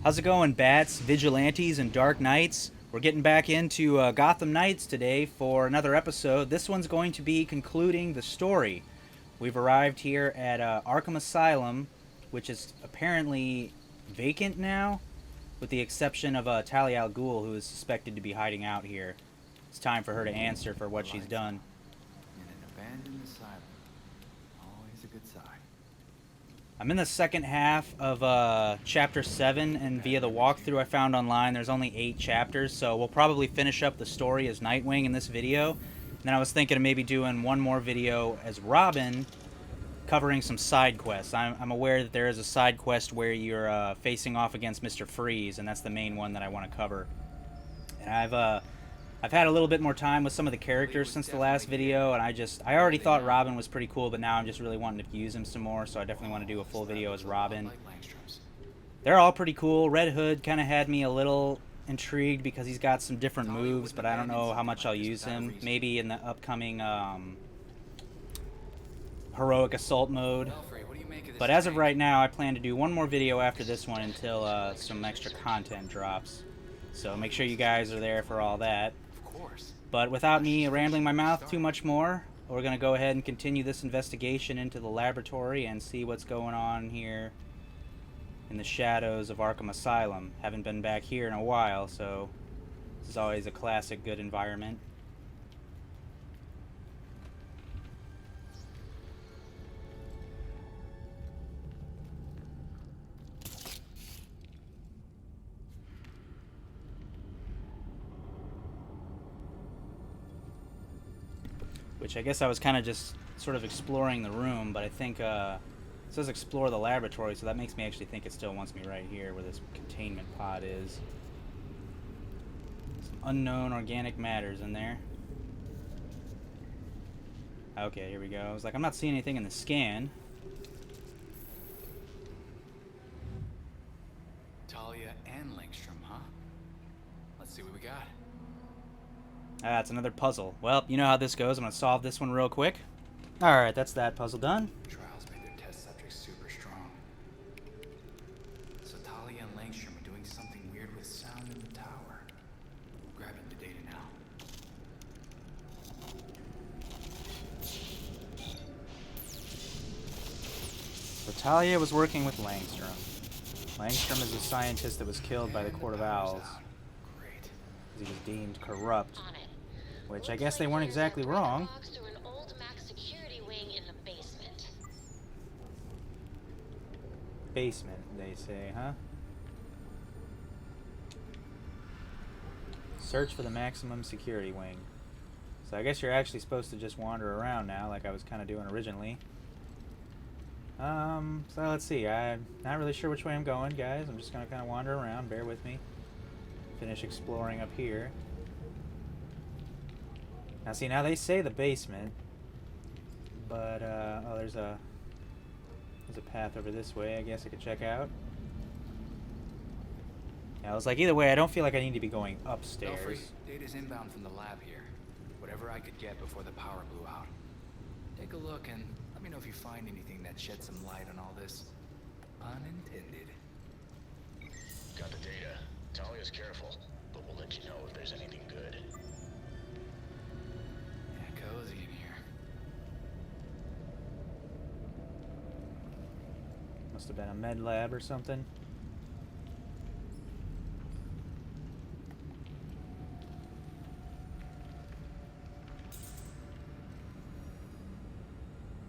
How's it going, bats, vigilantes, and dark knights? We're getting back into Gotham Knights today for another episode. This one's going to be concluding the story. We've arrived here at Arkham Asylum, which is apparently vacant now, with the exception of Talia Al Ghul, who is suspected to be hiding out here. It's time for her to answer for what she's done. In an abandoned asylum. Always a good sign. I'm in the second half of Chapter 7, and via the walkthrough I found online, there's only 8 chapters, so we'll probably finish up the story as Nightwing in this video. And then I was thinking of maybe doing one more video as Robin, covering some side quests. I'm aware that there is a side quest where you're facing off against Mr. Freeze, and that's the main one that I want to cover. And I've had a little bit more time with some of the characters since the last video, and I already thought Robin was pretty cool, but now I'm just really wanting to use him some more, so I definitely want to do a full video as Robin. They're all pretty cool. Red Hood kind of had me a little intrigued because he's got some different moves, but I don't know how much I'll use him. Maybe in the upcoming Heroic Assault mode. But as of right now, I plan to do one more video after this one until some extra content drops. So make sure you guys are there for all that. But without me rambling my mouth too much more, we're going to go ahead and continue this investigation into the laboratory and see what's going on here in the shadows of Arkham Asylum. Haven't been back here in a while, so this is always a classic good environment. Which I guess I was kind of just sort of exploring the room, but I think it says explore the laboratory, so that makes me actually think it still wants me right here where this containment pod is. Some unknown organic matters in there. Okay, here we go. I was like, I'm not seeing anything in the scan. Talia and Langstrom, huh? Let's see what we got. Ah, it's another puzzle. Well, you know how this goes. I'm going to solve this one real quick. Alright, that's that puzzle done. Trials made their test subjects super strong. So Talia and Langstrom are doing something weird with sound in the tower. Grabbing the data now. So Talia was working with Langstrom. Langstrom is a scientist that was killed by the Court of Owls. Great. He was deemed corrupt. Which I guess they weren't exactly wrong. Basement, they say, huh? Search for the maximum security wing. So I guess you're actually supposed to just wander around now, like I was kind of doing originally. So let's see. I'm not really sure which way I'm going, guys. I'm just gonna kind of wander around. Bear with me. Finish exploring up here. Now see, now they say the basement, but oh, there's a path over this way. I guess I could check out. Yeah, I was like, either way, I don't feel like I need to be going upstairs. Belfry, data's inbound from the lab here. Whatever I could get before the power blew out. Take a look and let me know if you find anything that sheds some light on all this. Unintended. Got the data. Talia's careful, but we'll let you know if there's anything good. Yeah, cozy in here. Must have been a med lab or something.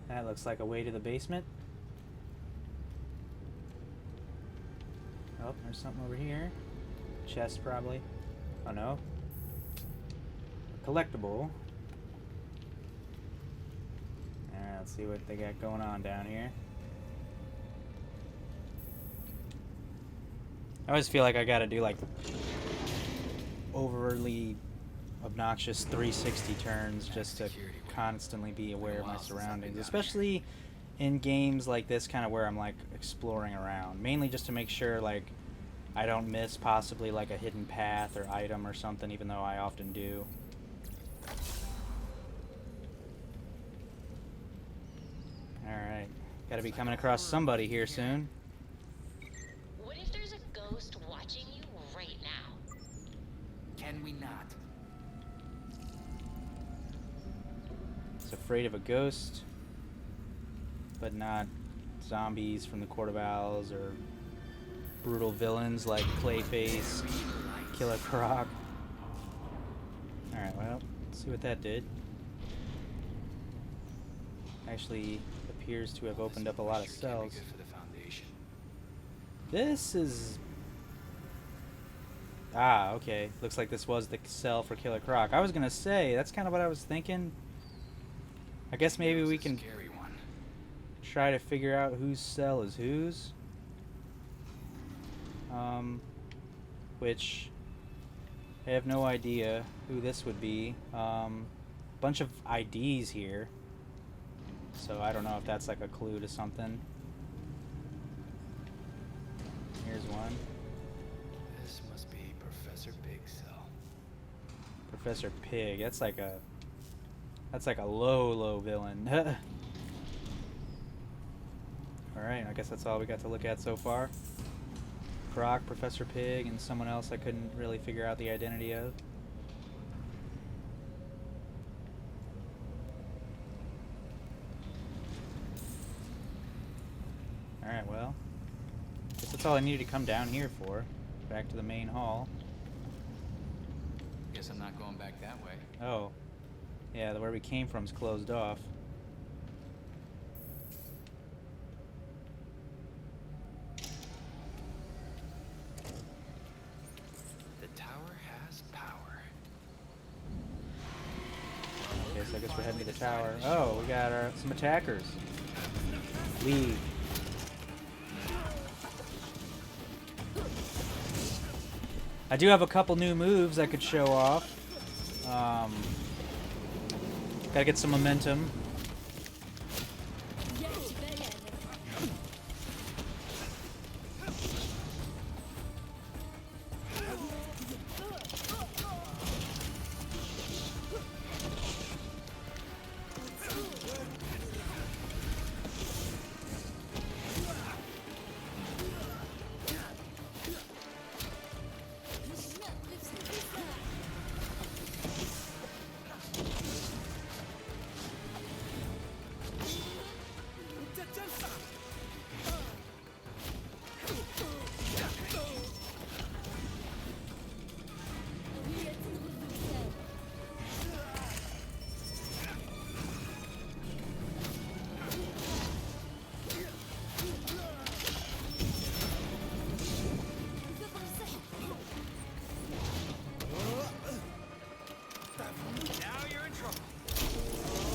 That looks like a way to the basement. Oh, there's something over here. Chest, probably. Oh, no. A collectible. Alright, let's see what they got going on down here. I always feel like I gotta do, like, overly obnoxious 360 turns just to constantly be aware of my surroundings. Especially in games like this, kind of where I'm, like, exploring around. Mainly just to make sure, like, I don't miss possibly like a hidden path or item or something, even though I often do. Alright. Gotta be coming across somebody here soon. What if there's a ghost can we not? He's afraid of a ghost, but not zombies from the Court of Owls or brutal villains like Clayface, Killer Croc. Alright, well, let's see what that did. Actually appears to have opened up a lot of cells. Good for the Foundation. This is... Ah, okay. Looks like this was the cell for Killer Croc. I was gonna say, that's kind of what I was thinking. I guess maybe we can Scary one. try to figure out whose cell is whose. Which I have no idea who this would be. Bunch of IDs here. So I don't know if that's like a clue to something. Here's one. This must be Professor Pig's cell. Professor Pig. That's like a low villain. Alright, I guess that's all we got to look at so far. Croc, Professor Pig, and someone else I couldn't really figure out the identity of. Alright, well, guess that's all I needed to come down here for. Back to the main hall. Guess I'm not going back that way. Oh. Yeah, where we came from is closed off. The tower has power. Okay, so I guess we're heading to the tower. Oh, we got some attackers. Leave. I do have a couple new moves I could show off. Gotta get some momentum.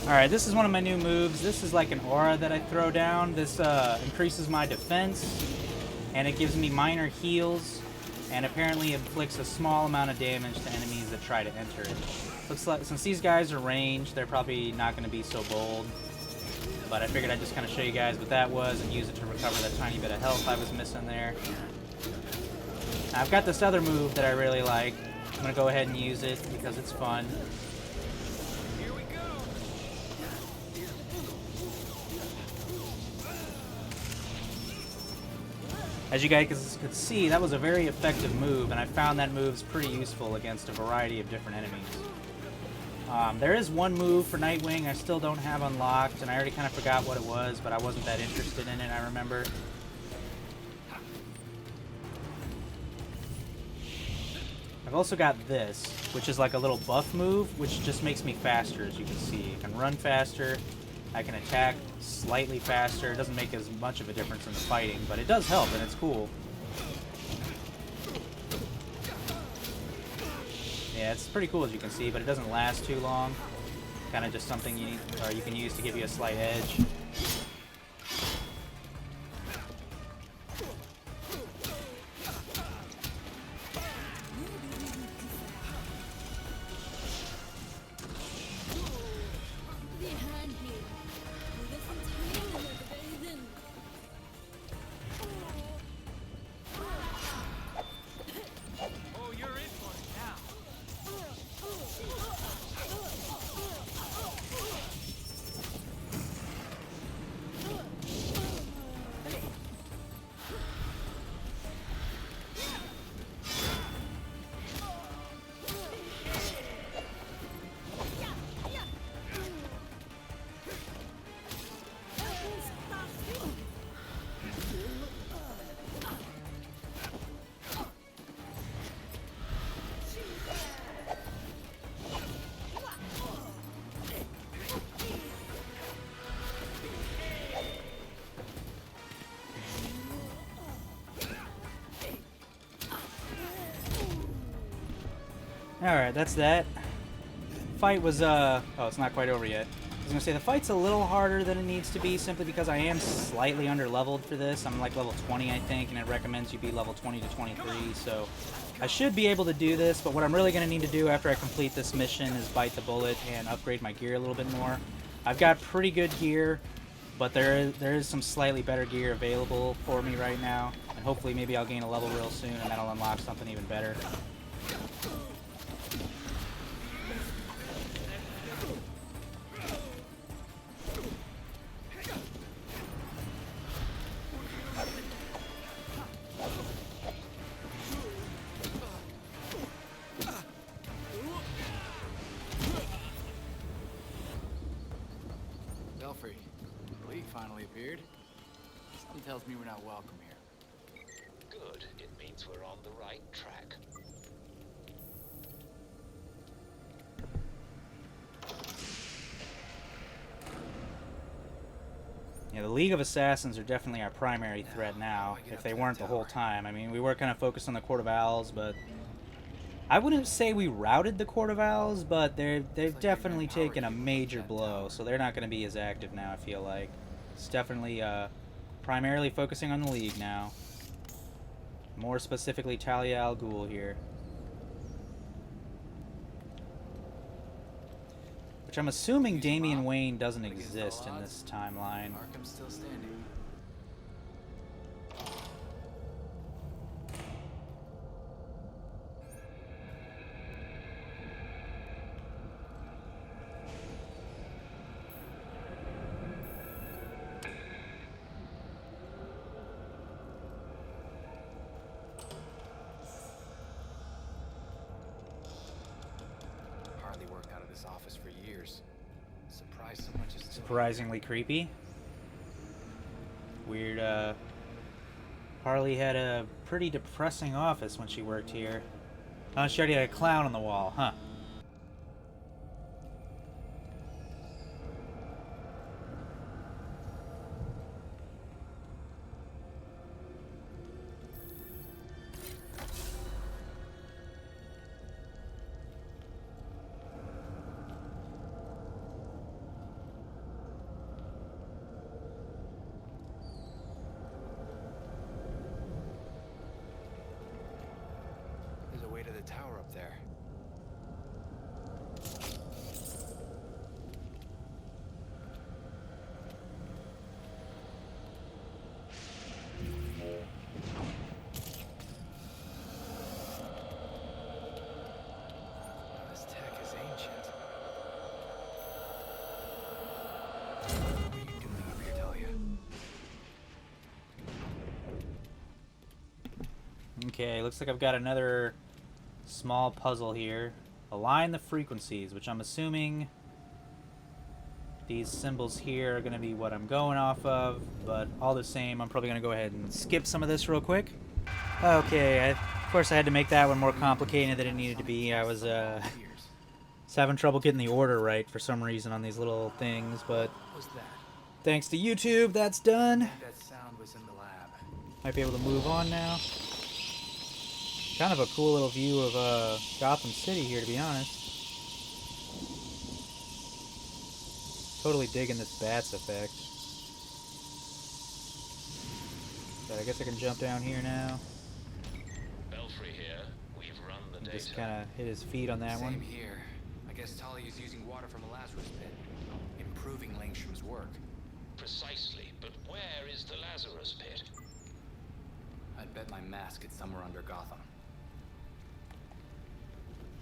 Alright, this is one of my new moves. This is like an aura that I throw down. This increases my defense, and it gives me minor heals, and apparently inflicts a small amount of damage to enemies that try to enter it. Looks like, since these guys are ranged, they're probably not going to be so bold. But I figured I'd just kind of show you guys what that was and use it to recover that tiny bit of health I was missing there. Now, I've got this other move that I really like. I'm going to go ahead and use it because it's fun. Here we go. As you guys could see, that was a very effective move, and I found that move's pretty useful against a variety of different enemies. There is one move for Nightwing I still don't have unlocked, and I already kind of forgot what it was, but I wasn't that interested in it, I remember. I've also got this, which is like a little buff move, which just makes me faster, as you can see. I can run faster, I can attack slightly faster. It doesn't make as much of a difference in the fighting, but it does help, and it's cool. Yeah, it's pretty cool, as you can see, but it doesn't last too long. Kind of just something you can use to give you a slight edge. Oh, you're in for it now. Alright, that's that. Fight was, oh, it's not quite over yet. I was gonna say, the fight's a little harder than it needs to be, simply because I am slightly under-leveled for this. I'm like level 20, I think, and it recommends you be level 20 to 23, so I should be able to do this, but what I'm really gonna need to do after I complete this mission is bite the bullet and upgrade my gear a little bit more. I've got pretty good gear, but there is some slightly better gear available for me right now, and hopefully maybe I'll gain a level real soon, and that'll unlock something even better. Belfry, the League finally appeared. Something tells me we're not welcome here. Good. It means we're on the right track. Yeah, the League of Assassins are definitely our primary threat now, if they weren't the whole time. I mean, we were kind of focused on the Court of Owls, but I wouldn't say we routed the Court of Owls, but they've definitely taken a major blow, so they're not going to be as active now, I feel like. It's definitely primarily focusing on the League now. More specifically, Talia Al Ghul here. Which I'm assuming Damian Wayne doesn't exist in this timeline. Arkham's still standing. Harley worked out of this office for years. Surprised so much is still Surprisingly creepy. Weird, Harley had a pretty depressing office when she worked here. Oh, she already had a clown on the wall, huh? There's a way to the tower up there. This tech is ancient. What are you doing up here, Talia? Okay, looks like I've got another small puzzle here. Align the frequencies, which I'm assuming these symbols here are going to be what I'm going off of, but all the same, I'm probably going to go ahead and skip some of this real quick. Okay, of course I had to make that one more complicated than it needed to be. I was having trouble getting the order right for some reason on these little things, but What was that? thanks to YouTube, that's done. That sound was in the lab. Might be able to move on now. Kind of a cool little view of Gotham City here, to be honest. Totally digging this bats effect. But I guess I can jump down here now. Belfry here. We've run the And data. just kind of hit his feet on that Same one. here. I guess Talia's using water from a Lazarus pit, improving Langstrom's work. Precisely, but where is the Lazarus pit? I'd bet my mask it's somewhere under Gotham.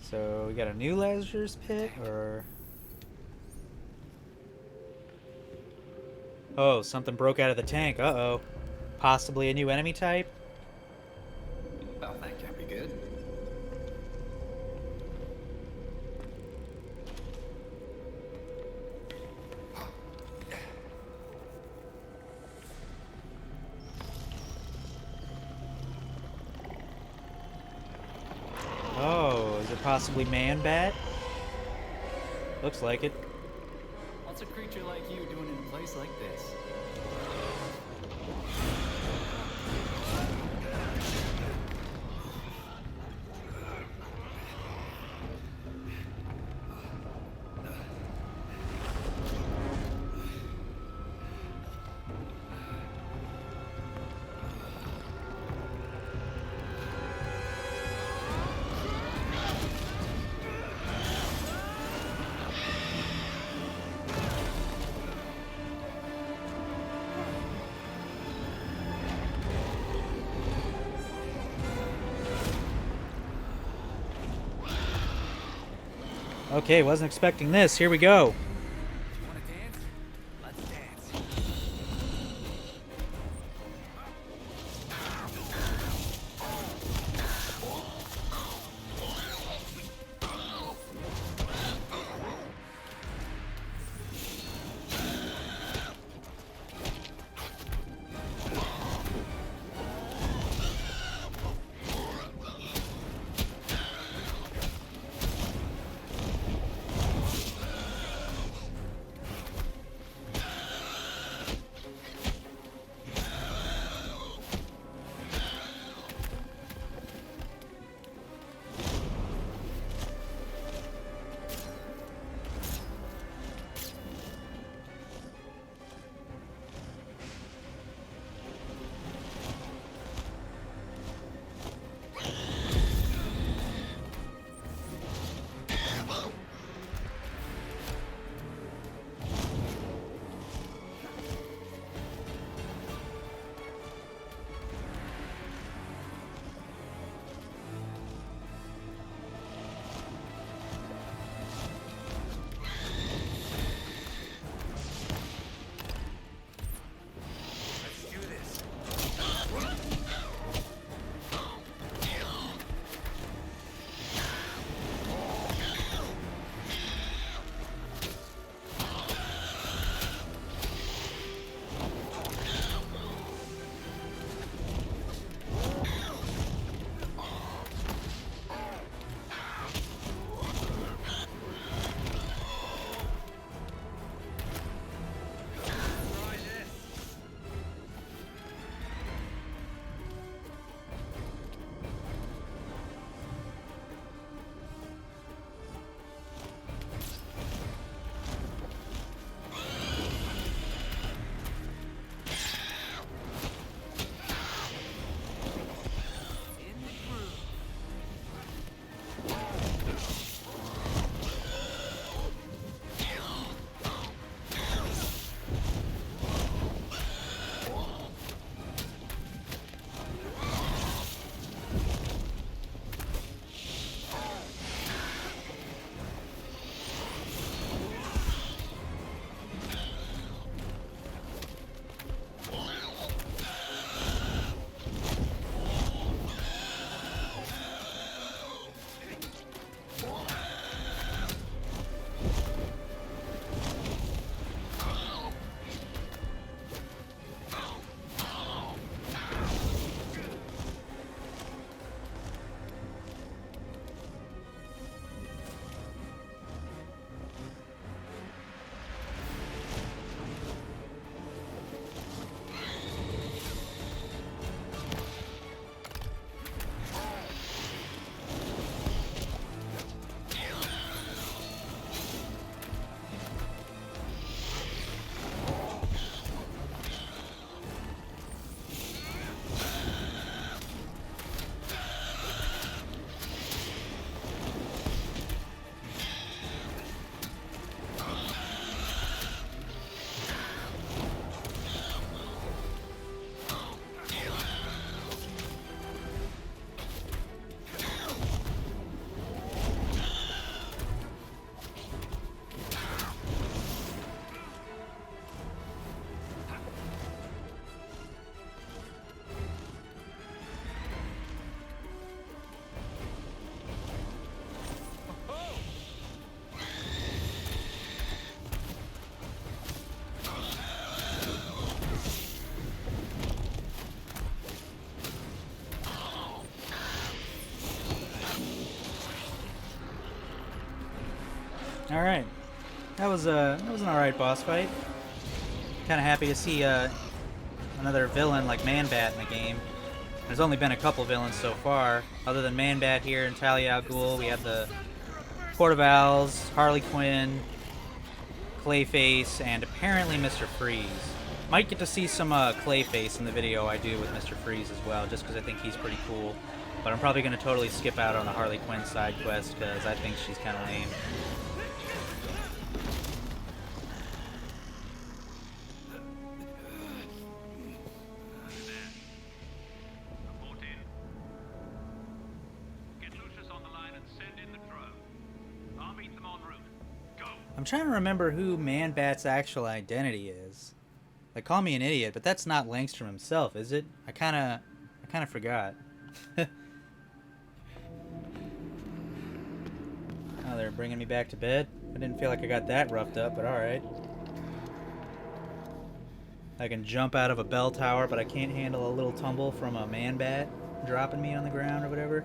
So we got a new Lazarus pit, or... Oh, something broke out of the tank. Uh-oh. Possibly a new enemy type? Well, that can't be good. Oh, is it possibly Man-Bat? Looks like it. What's a creature like you doing in a place like this? Okay, wasn't expecting this. Here we go. You wanna dance? Let's dance. Let's do this. Try this. In the groove. All right, that was an all right boss fight. Kind of happy to see another villain like Man-Bat in the game. There's only been a couple villains so far, other than Man-Bat here and Talia Al Ghul. We have the Court of Owls, Harley Quinn, Clayface, and apparently Mr. Freeze. Might get to see some Clayface in the video I do with Mr. Freeze as well, just because I think he's pretty cool. But I'm probably going to totally skip out on the Harley Quinn side quest, because I think she's kind of lame. Get Lucius on the line and send in the drone. I'll meet them on I'm trying to remember who Man-Bat's actual identity is. They call me an idiot, but that's not Langstrom himself, is it? I kind of forgot. Oh, they're bringing me back to bed? I didn't feel like I got that roughed up, but alright. I can jump out of a bell tower, but I can't handle a little tumble from a Man-Bat dropping me on the ground or whatever.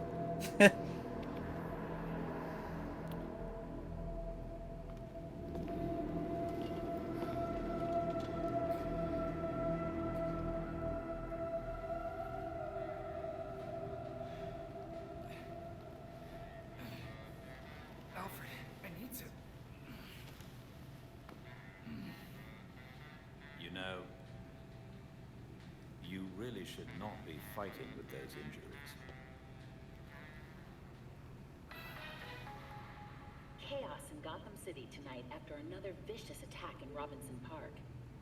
Alfred, I need to. You know, you really should not be fighting with those injuries. Chaos in Gotham City tonight after another vicious attack in Robinson Park.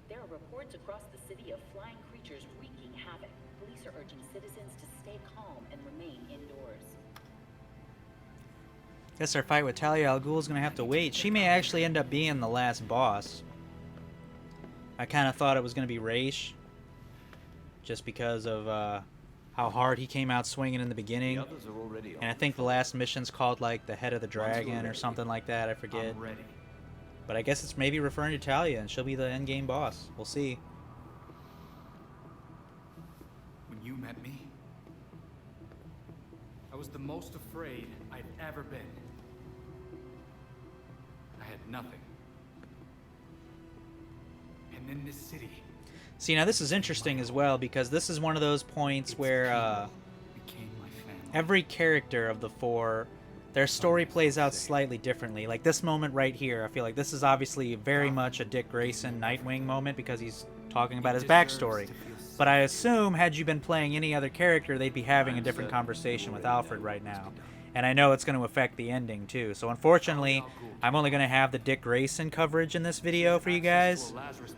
There are reports across the city of flying creatures wreaking havoc. Police are urging citizens to stay calm and remain indoors. Guess our fight with Talia Al Ghul is going to have to wait. She may actually end up being the last boss. I kind of thought it was going to be Raish, just because of how hard he came out swinging in the beginning. The others are already on. And I think the last mission's called like the Head of the Dragon or something like that. I forget. I'm ready. But I guess it's maybe referring to Talia, and she'll be the endgame boss. We'll see. When you met me, I was the most afraid I'd ever been. I had nothing. And then this city See, now this is interesting as well, because this is one of those points where became my family. every character of the four, their story plays out slightly differently. Like this moment right here, I feel like this is obviously very much a Dick Grayson Nightwing moment because he's talking about his backstory. But I assume had you been playing any other character, they'd be having a different conversation with Alfred right now. And I know it's going to affect the ending too. So unfortunately, I'm only going to have the Dick Grayson coverage in this video for you guys,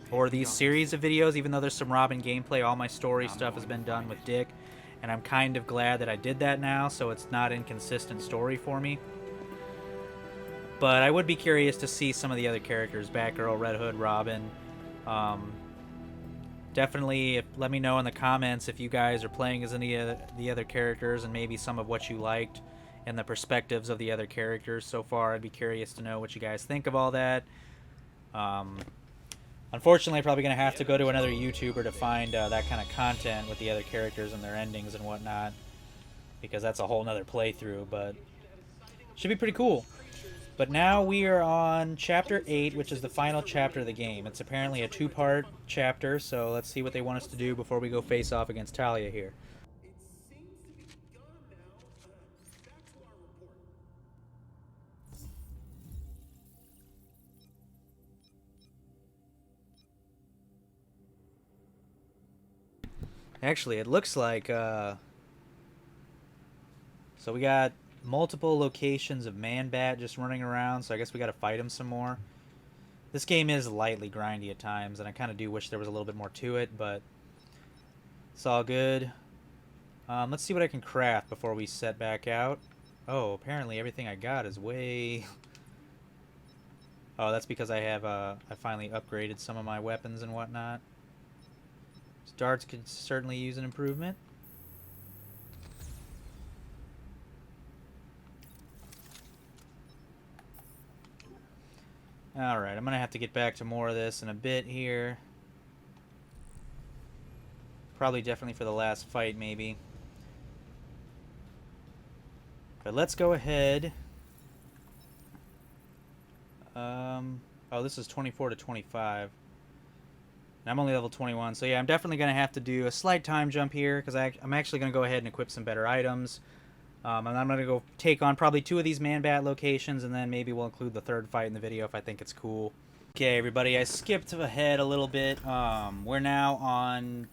or these series of videos, even though there's some Robin gameplay. All my story stuff has been done with Dick, and I'm kind of glad that I did that now, so it's not inconsistent story for me. But I would be curious to see some of the other characters, Batgirl, Red Hood, Robin. Definitely let me know in the comments if you guys are playing as any of the other characters, and maybe some of what you liked and the perspectives of the other characters so far. I'd be curious to know what you guys think of all that. Unfortunately, I'm probably going to have to go to another YouTuber to find that kind of content with the other characters and their endings and whatnot, because that's a whole nother playthrough, but should be pretty cool. But now we are on Chapter 8, which is the final chapter of the game. It's apparently a two-part chapter, so let's see what they want us to do before we go face off against Talia here. Actually, it looks like, so we got multiple locations of Man-Bat just running around, so I guess we gotta fight him some more. This game is lightly grindy at times, and I kind of do wish there was a little bit more to it, but it's all good. Let's see what I can craft before we set back out. Oh, apparently everything I got is way... Oh, that's because I have, I finally upgraded some of my weapons and whatnot. Darts could certainly use an improvement. Alright, I'm going to have to get back to more of this in a bit here. Probably definitely for the last fight, maybe. But let's go ahead. Oh, this is 24 to 25. And I'm only level 21, so yeah, I'm definitely going to have to do a slight time jump here, because I'm actually going to go ahead and equip some better items. And I'm going to go take on probably 2 of these Man-Bat locations, and then maybe we'll include the third fight in the video if I think it's cool. Okay, everybody, I skipped ahead a little bit. We're now on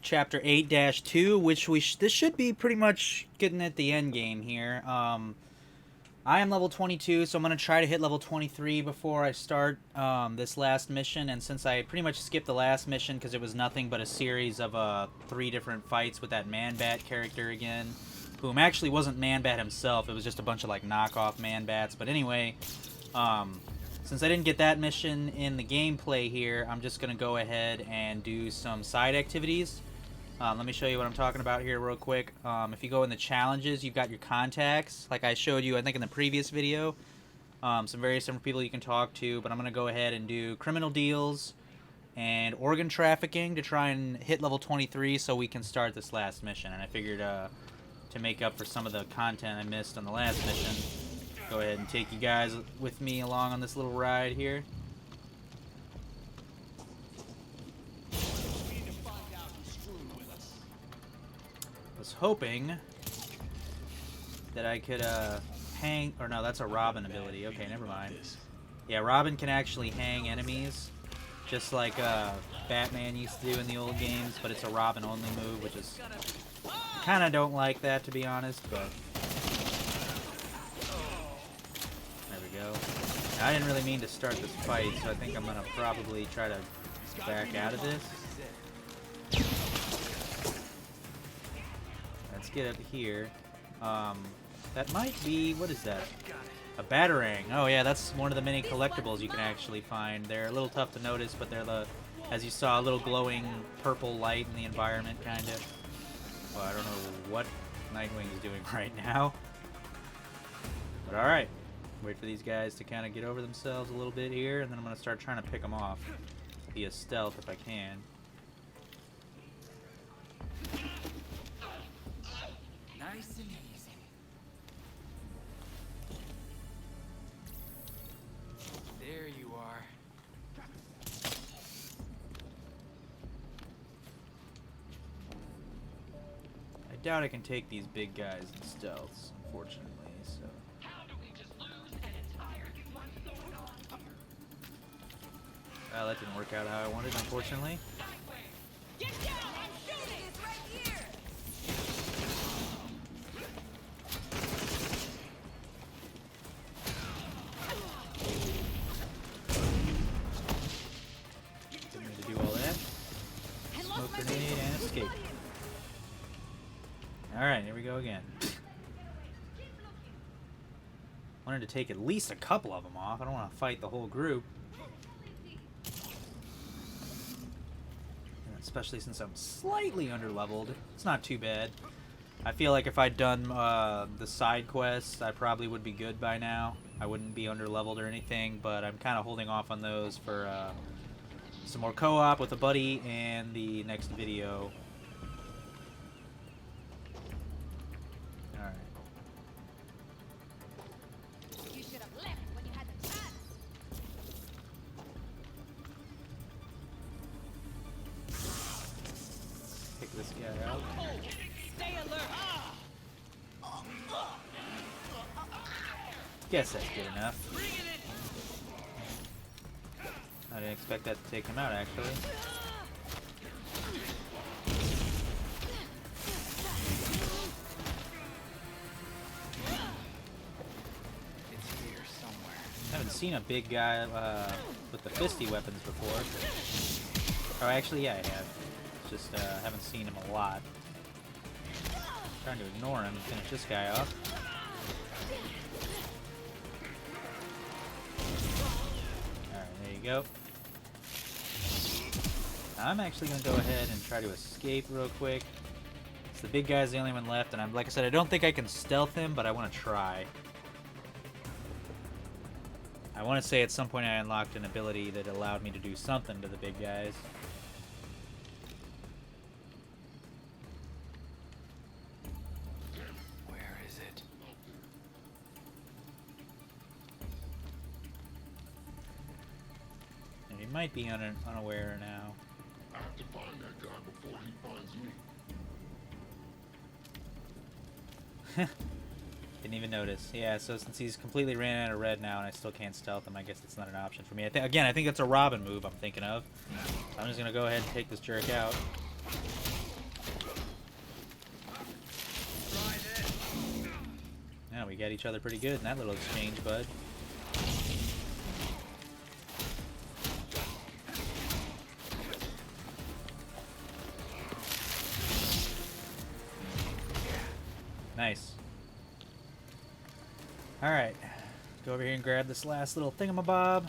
Chapter 8-2, which this should be pretty much getting at the end game here. I am level 22, so I'm going to try to hit level 23 before I start this last mission. And since I pretty much skipped the last mission because it was nothing but a series of 3 different fights with that Man-Bat character again, whom actually wasn't Man-Bat himself. It was just a bunch of like knockoff Man-Bats. But anyway, Since I didn't get that mission in the gameplay here, I'm just going to go ahead and do some side activities. Let me show you what I'm talking about here real quick. If you go in the challenges, you've got your contacts, like I showed you, I think, in the previous video. Some various different people you can talk to, but I'm going to go ahead and do criminal deals and organ trafficking to try and hit level 23 so we can start this last mission. And I figured to make up for some of the content I missed on the last mission, go ahead and take you guys with me along on this little ride here. I was hoping that I could hang, or no, that's a Robin ability. Okay, never mind. Yeah, Robin can actually hang enemies, just like Batman used to do in the old games, but it's a Robin only move, which is kind of don't like that, to be honest, but there we go. Now, I didn't really mean to start this fight, so I think I'm gonna probably try to back out of this. Let's get up here. That might be, what is that? A Batarang. Oh yeah, that's one of the many collectibles you can actually find. They're a little tough to notice, but they're the, as you saw, a little glowing purple light in the environment, kind of. Well, I don't know what Nightwing is doing right now. But alright. Wait for these guys to kind of get over themselves a little bit here, and then I'm going to start trying to pick them off via stealth if I can. Nice and easy. There you are. I doubt I can take these big guys in stealths, unfortunately, so... Well, that didn't work out how I wanted, unfortunately. Get down! I'm shooting! It's right here! Didn't need to do all that. Smoke grenade and escape. Alright, here we go again. Wanted to take at least a couple of them off. I don't want to fight the whole group. Especially since I'm slightly underleveled. It's not too bad. I feel like if I'd done the side quests, I probably would be good by now. I wouldn't be underleveled or anything, but I'm kind of holding off on those for some more co-op with a buddy and the next video. Alright. You should have left when you had the chance. Pick this guy out. Stay alert. Guess that's good enough. I didn't expect that to take him out, actually. It's here somewhere. I haven't seen a big guy with the fisty weapons before. Oh, actually, yeah, I have. Just haven't seen him a lot. Trying to ignore him and finish this guy off. Alright, there you go. I'm actually going to go ahead and try to escape real quick. So the big guy's the only one left, and like I said, I don't think I can stealth him, but I want to try. I want to say at some point I unlocked an ability that allowed me to do something to the big guys. Where is it? And he might be unaware now. I have to find that guy before he finds me. Didn't even notice. Yeah, so since he's completely ran out of red now and I still can't stealth him, I guess it's not an option for me. Again, I think that's a Robin move I'm thinking of. So I'm just going to go ahead and take this jerk out. Yeah, we got each other pretty good in that little exchange, bud. Nice. Alright. Go over here and grab this last little thingamabob.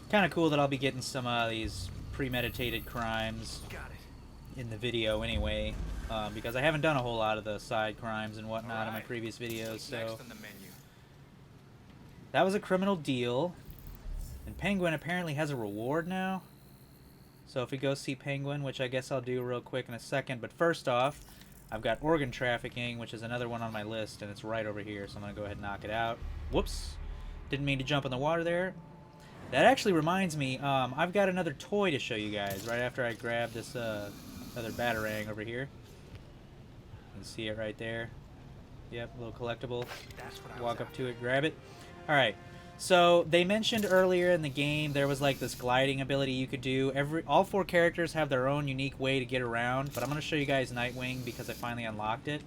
Kind of cool that I'll be getting some of these premeditated crimes in the video anyway, because I haven't done a whole lot of the side crimes and whatnot in my previous videos, so... That was a criminal deal. And Penguin apparently has a reward now. So if we go see Penguin, which I guess I'll do real quick in a second, but first off, I've got organ trafficking, which is another one on my list, and it's right over here, so I'm going to go ahead and knock it out. Whoops. Didn't mean to jump in the water there. That actually reminds me, I've got another toy to show you guys right after I grab this other Batarang over here. You can see it right there. Yep, a little collectible. Walk up to it, grab it. Alright, so they mentioned earlier in the game there was like this gliding ability you could do. All 4 characters have their own unique way to get around, but I'm going to show you guys Nightwing because I finally unlocked it.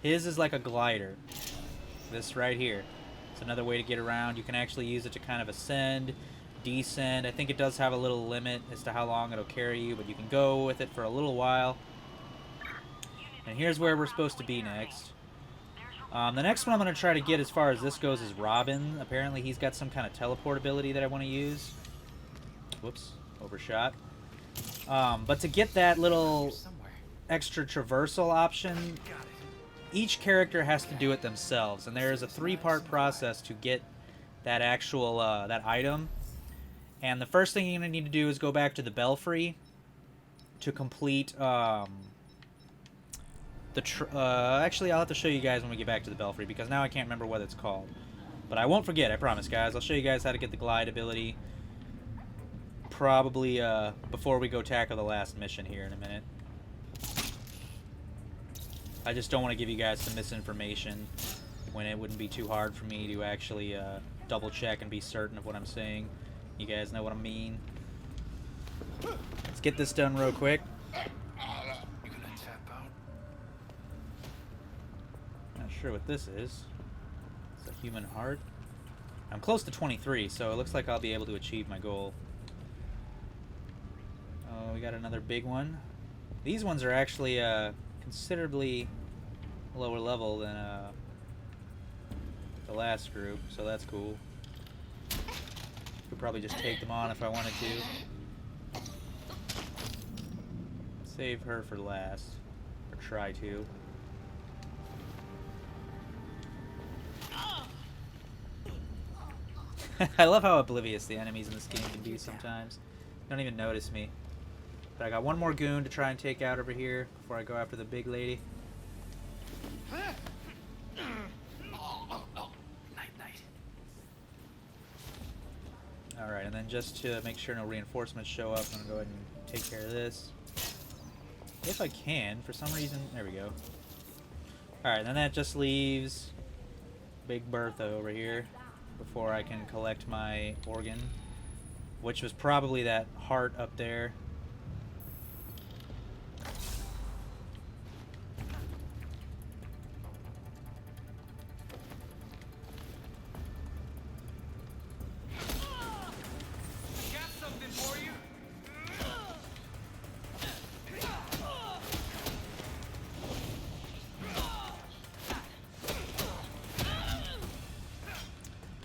His is like a glider. This right here. It's another way to get around. You can actually use it to kind of ascend, descend. I think it does have a little limit as to how long it'll carry you, but you can go with it for a little while. And here's where we're supposed to be next. The next one I'm going to try to get as far as this goes is Robin. Apparently he's got some kind of teleport ability that I want to use. Whoops, overshot. But to get that little extra traversal option, each character has to do it themselves. And there is a 3-part process to get that actual, that item. And the first thing you're going to need to do is go back to the Belfry to complete, actually, I'll have to show you guys when we get back to the Belfry, because now I can't remember what it's called. But I won't forget, I promise, guys. I'll show you guys how to get the glide ability. Probably, before we go tackle the last mission here in a minute. I just don't want to give you guys some misinformation when it wouldn't be too hard for me to actually, double check and be certain of what I'm saying. You guys know what I mean. Let's get this done real quick. Not sure what this is. It's a human heart. I'm close to 23, so it looks like I'll be able to achieve my goal. Oh, we got another big one. These ones are actually considerably lower level than the last group, so that's cool. Could probably just take them on if I wanted to. Save her for last, or try to. I love how oblivious the enemies in this game can be sometimes. Don't even notice me. But I got one more goon to try and take out over here before I go after the big lady. Alright, and then just to make sure no reinforcements show up, I'm going to go ahead and take care of this. If I can, for some reason. There we go. Alright, then that just leaves Big Bertha over here before I can collect my organ, which was probably that heart up there.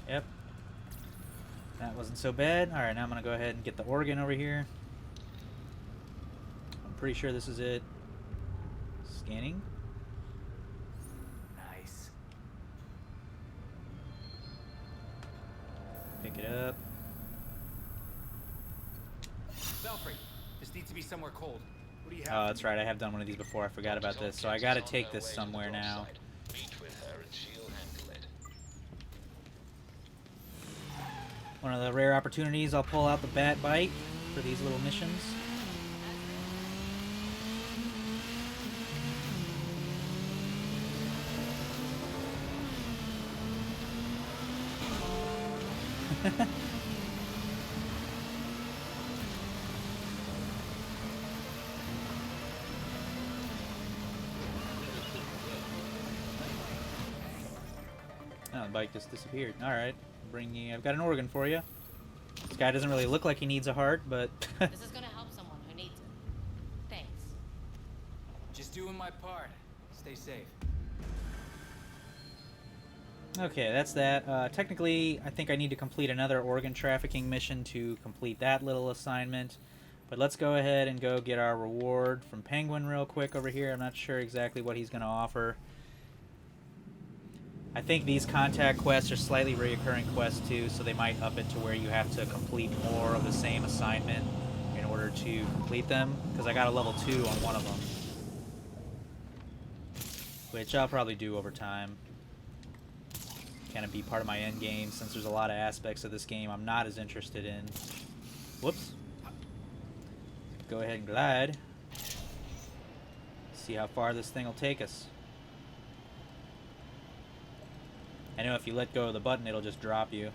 Yep. That wasn't so bad. Alright, now I'm going to go ahead and get the organ over here. I'm pretty sure this is it. Scanning. Nice. Pick it up. Belfry, this needs to be somewhere cold. What do you have? Oh, that's right. I have done one of these before. I forgot about this. So I got to take this somewhere now. Meet with her and she'll handle it. One of the rare opportunities, I'll pull out the bat bite for these little missions. Oh, the bike just disappeared. Alright, I've got an organ for you. This guy doesn't really look like he needs a heart, but... This is gonna help someone who needs it. Thanks. Just doing my part. Stay safe. Okay, that's that. Technically, I think I need to complete another organ trafficking mission to complete that little assignment. But let's go ahead and go get our reward from Penguin real quick over here. I'm not sure exactly what he's going to offer. I think these contact quests are slightly reoccurring quests too, so they might up it to where you have to complete more of the same assignment in order to complete them. Because I got a level 2 on one of them. Which I'll probably do over time. Kind of be part of my end game, since there's a lot of aspects of this game I'm not as interested in. Whoops. Go ahead and glide. See how far this thing will take us. I know if you let go of the button, it'll just drop you.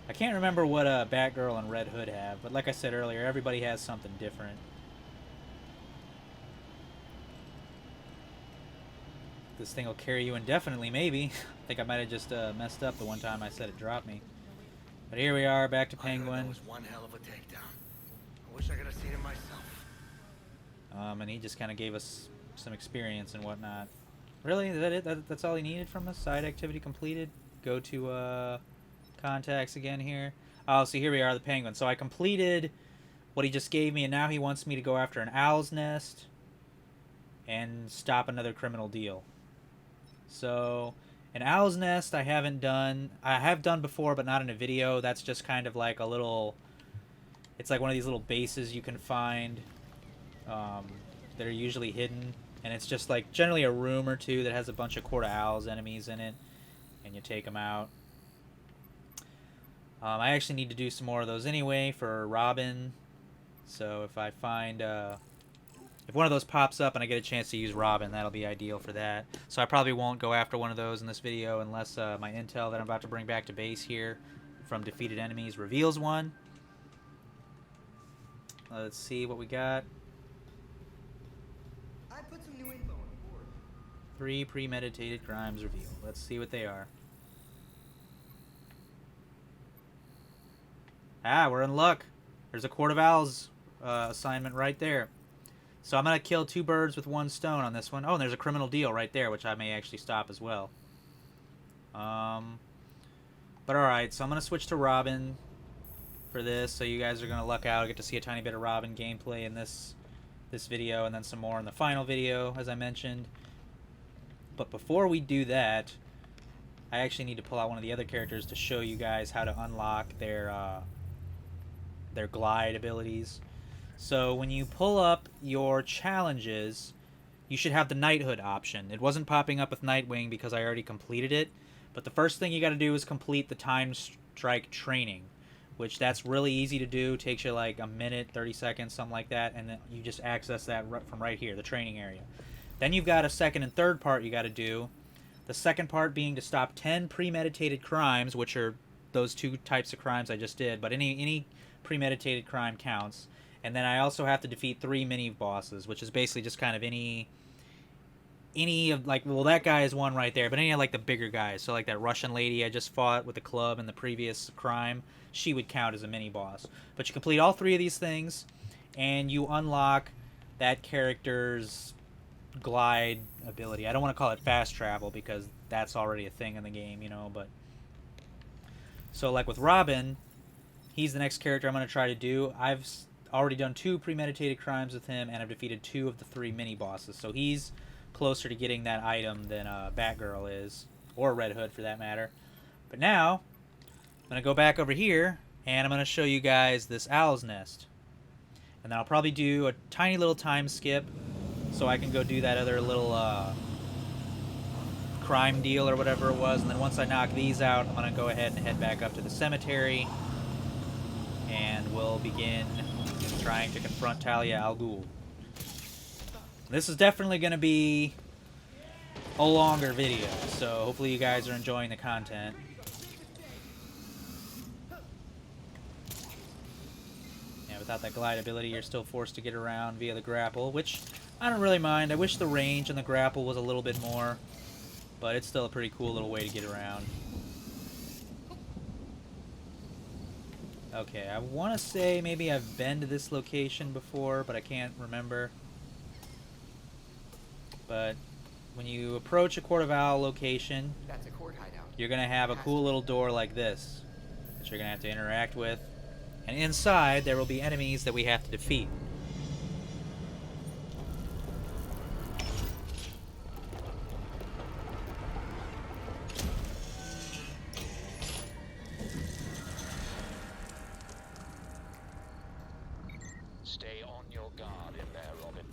I can't remember what Batgirl and Red Hood have, but like I said earlier, everybody has something different. This thing will carry you indefinitely, maybe. I think I might have just messed up the one time I said it dropped me. But here we are, back to Penguin. That was one hell of a takedown. I wish I could have seen it myself. And he just kind of gave us some experience and whatnot. Really? Is that it? That's all he needed from us? Side activity completed? Go to contacts again here. Oh, so here we are, the Penguin. So I completed what he just gave me, and now he wants me to go after an owl's nest and stop another criminal deal. So, an owl's nest I haven't done. I have done before, but not in a video. That's just kind of like a little... It's like one of these little bases you can find that are usually hidden. And it's just like generally a room or two that has a bunch of Court of Owls enemies in it. And you take them out. I actually need to do some more of those anyway for Robin. So if I find... if one of those pops up and I get a chance to use Robin, that'll be ideal for that. So I probably won't go after one of those in this video unless my intel that I'm about to bring back to base here from defeated enemies reveals one. Let's see what we got. I put some new info on the board. 3 premeditated crimes revealed. Let's see what they are. Ah, we're in luck. There's a Court of Owls assignment right there. So I'm going to kill 2 birds with 1 stone on this one. Oh, and there's a criminal deal right there, which I may actually stop as well. But alright, so I'm going to switch to Robin for this. So you guys are going to luck out. Get to see a tiny bit of Robin gameplay in this video, and then some more in the final video, as I mentioned. But before we do that, I actually need to pull out one of the other characters to show you guys how to unlock their glide abilities. So when you pull up your challenges, you should have the knighthood option. It wasn't popping up with Nightwing because I already completed it. But the first thing you got to do is complete the time strike training, which that's really easy to do. Takes you like a minute, 30 seconds, something like that. And then you just access that from right here, the training area. Then you've got a second and third part you got to do. The second part being to stop 10 premeditated crimes, which are those 2 types of crimes I just did. But any premeditated crime counts. And then I also have to defeat 3 mini-bosses, which is basically just kind of any of, like, well, that guy is one right there, but any of, like, the bigger guys. So, like, that Russian lady I just fought with the club in the previous crime, she would count as a mini-boss. But you complete all 3 of these things, and you unlock that character's glide ability. I don't want to call it fast travel, because that's already a thing in the game, you know, but... So, like, with Robin, he's the next character I'm going to try to do. I've already done 2 premeditated crimes with him, and I've defeated 2 of the 3 mini-bosses. So he's closer to getting that item than Batgirl is, or Red Hood for that matter. But now, I'm going to go back over here, and I'm going to show you guys this owl's nest. And then I'll probably do a tiny little time skip, so I can go do that other little crime deal or whatever it was. And then once I knock these out, I'm going to go ahead and head back up to the cemetery, and we'll begin trying to confront Talia Al Ghul. This is definitely going to be a longer video, so hopefully you guys are enjoying the content. Yeah, without that glide ability, you're still forced to get around via the grapple, which I don't really mind. I wish the range on the grapple was a little bit more, but it's still a pretty cool little way to get around. Okay, I want to say maybe I've been to this location before, but I can't remember. But when you approach a Court of Owl location, That's a court hideout. you're going to have a cool little door like this that you're going to have to interact with. And inside, there will be enemies that we have to defeat. Stay on your guard in there, Robin.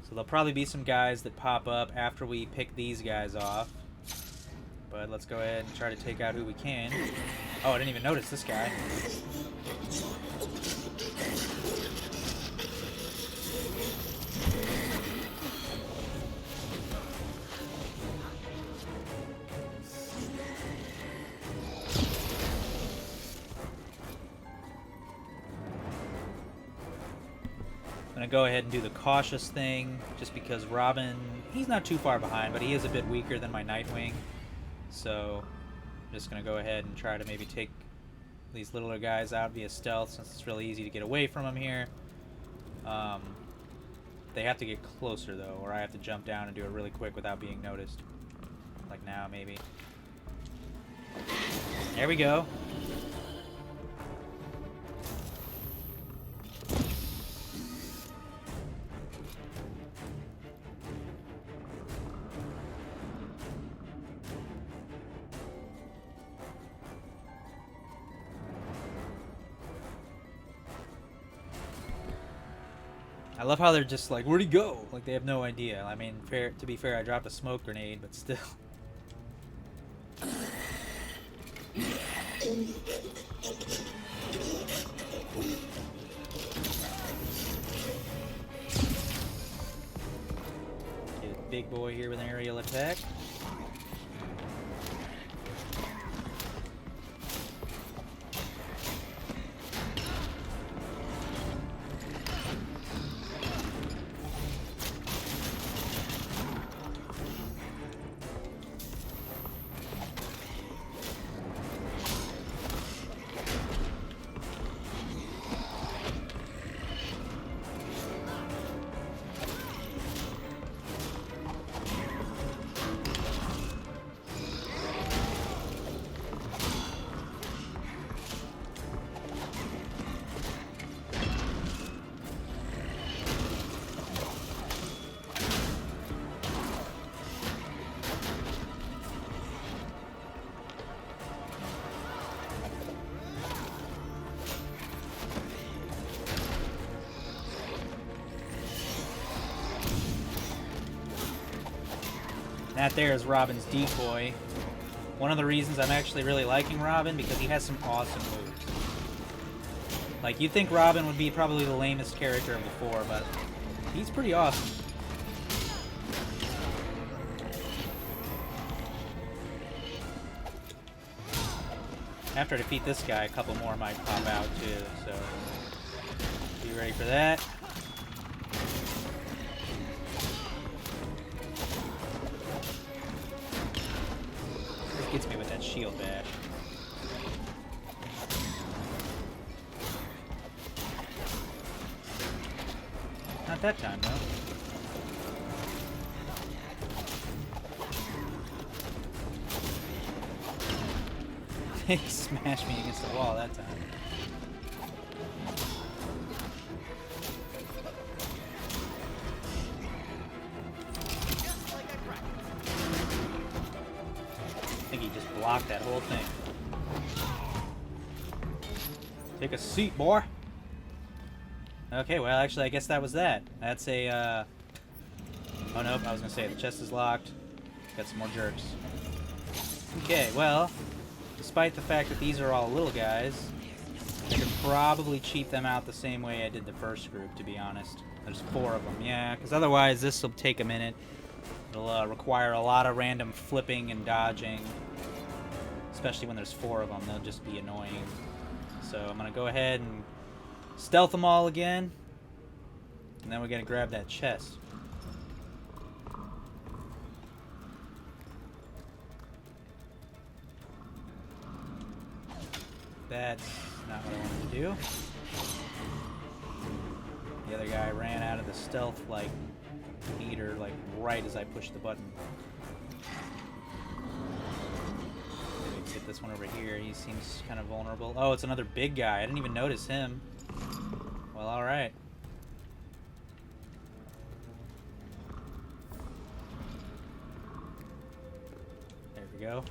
So there'll probably be some guys that pop up after we pick these guys off. But let's go ahead and try to take out who we can. Oh, I didn't even notice this guy. I'm gonna go ahead and do the cautious thing, just because Robin, he's not too far behind, but he is a bit weaker than my Nightwing. So I'm just gonna go ahead and try to maybe take these littler guys out via stealth, since it's really easy to get away from them here. They have to get closer though, or I have to jump down and do it really quick without being noticed. Like now, maybe. There we go. I love how they're just like, where'd he go? Like, they have no idea. I mean, to be fair, I dropped a smoke grenade, but still. Get a big boy here with an aerial attack. That there is Robin's decoy. One of the reasons I'm actually really liking Robin, because he has some awesome moves. Like, you'd think Robin would be probably the lamest character of the four, but he's pretty awesome. After I defeat this guy, a couple more might pop out too, so be ready for that. Gets me with that shield bash. Not that time, though. He smashed me against the wall that time. I think he just blocked that whole thing. Take a seat, boy. Okay, well, actually, I guess that was that. That's a, oh, nope, I was gonna say, the chest is locked. Got some more jerks. Okay, well, despite the fact that these are all little guys, I could probably cheat them out the same way I did the first group, to be honest. There's 4 of them, yeah, because otherwise this will take a minute. It'll require a lot of random flipping and dodging, especially when there's 4 of them. They'll just be annoying. So I'm going to go ahead and stealth them all again, and then we're going to grab that chest. That's Not what I wanted to do. The other guy ran out of the stealth, like, meter, like, right as I pushed the button. Maybe get this one over here. He seems kind of vulnerable. Oh, it's another big guy. I didn't even notice him. Well, alright. There we go.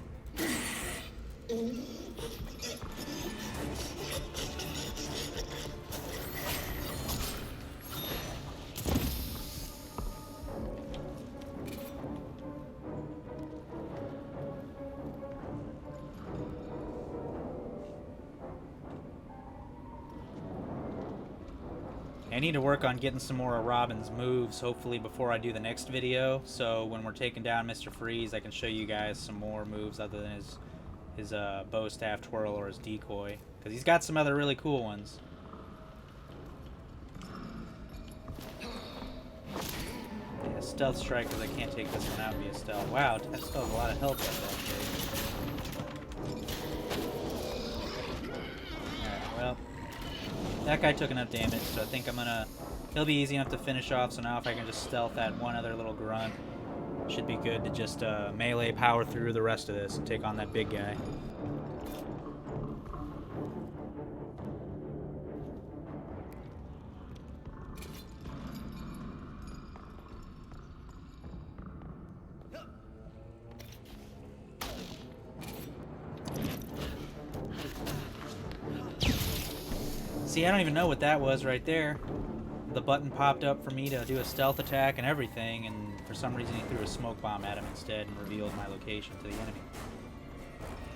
I need to work on getting some more of Robin's moves, hopefully before I do the next video, so when we're taking down Mr. Freeze, I can show you guys some more moves other than his bow staff twirl or his decoy, because he's got some other really cool ones. Yeah, stealth strike, because I can't take this one out via stealth. Wow, that still has a lot of health at that shit. Alright, well. That guy took enough damage, so I think he'll be easy enough to finish off, so now if I can just stealth that one other little grunt, should be good to just melee power through the rest of this and take on that big guy. See, I don't even know what that was right there. The button popped up for me to do a stealth attack and everything, and for some reason he threw a smoke bomb at him instead and revealed my location to the enemy.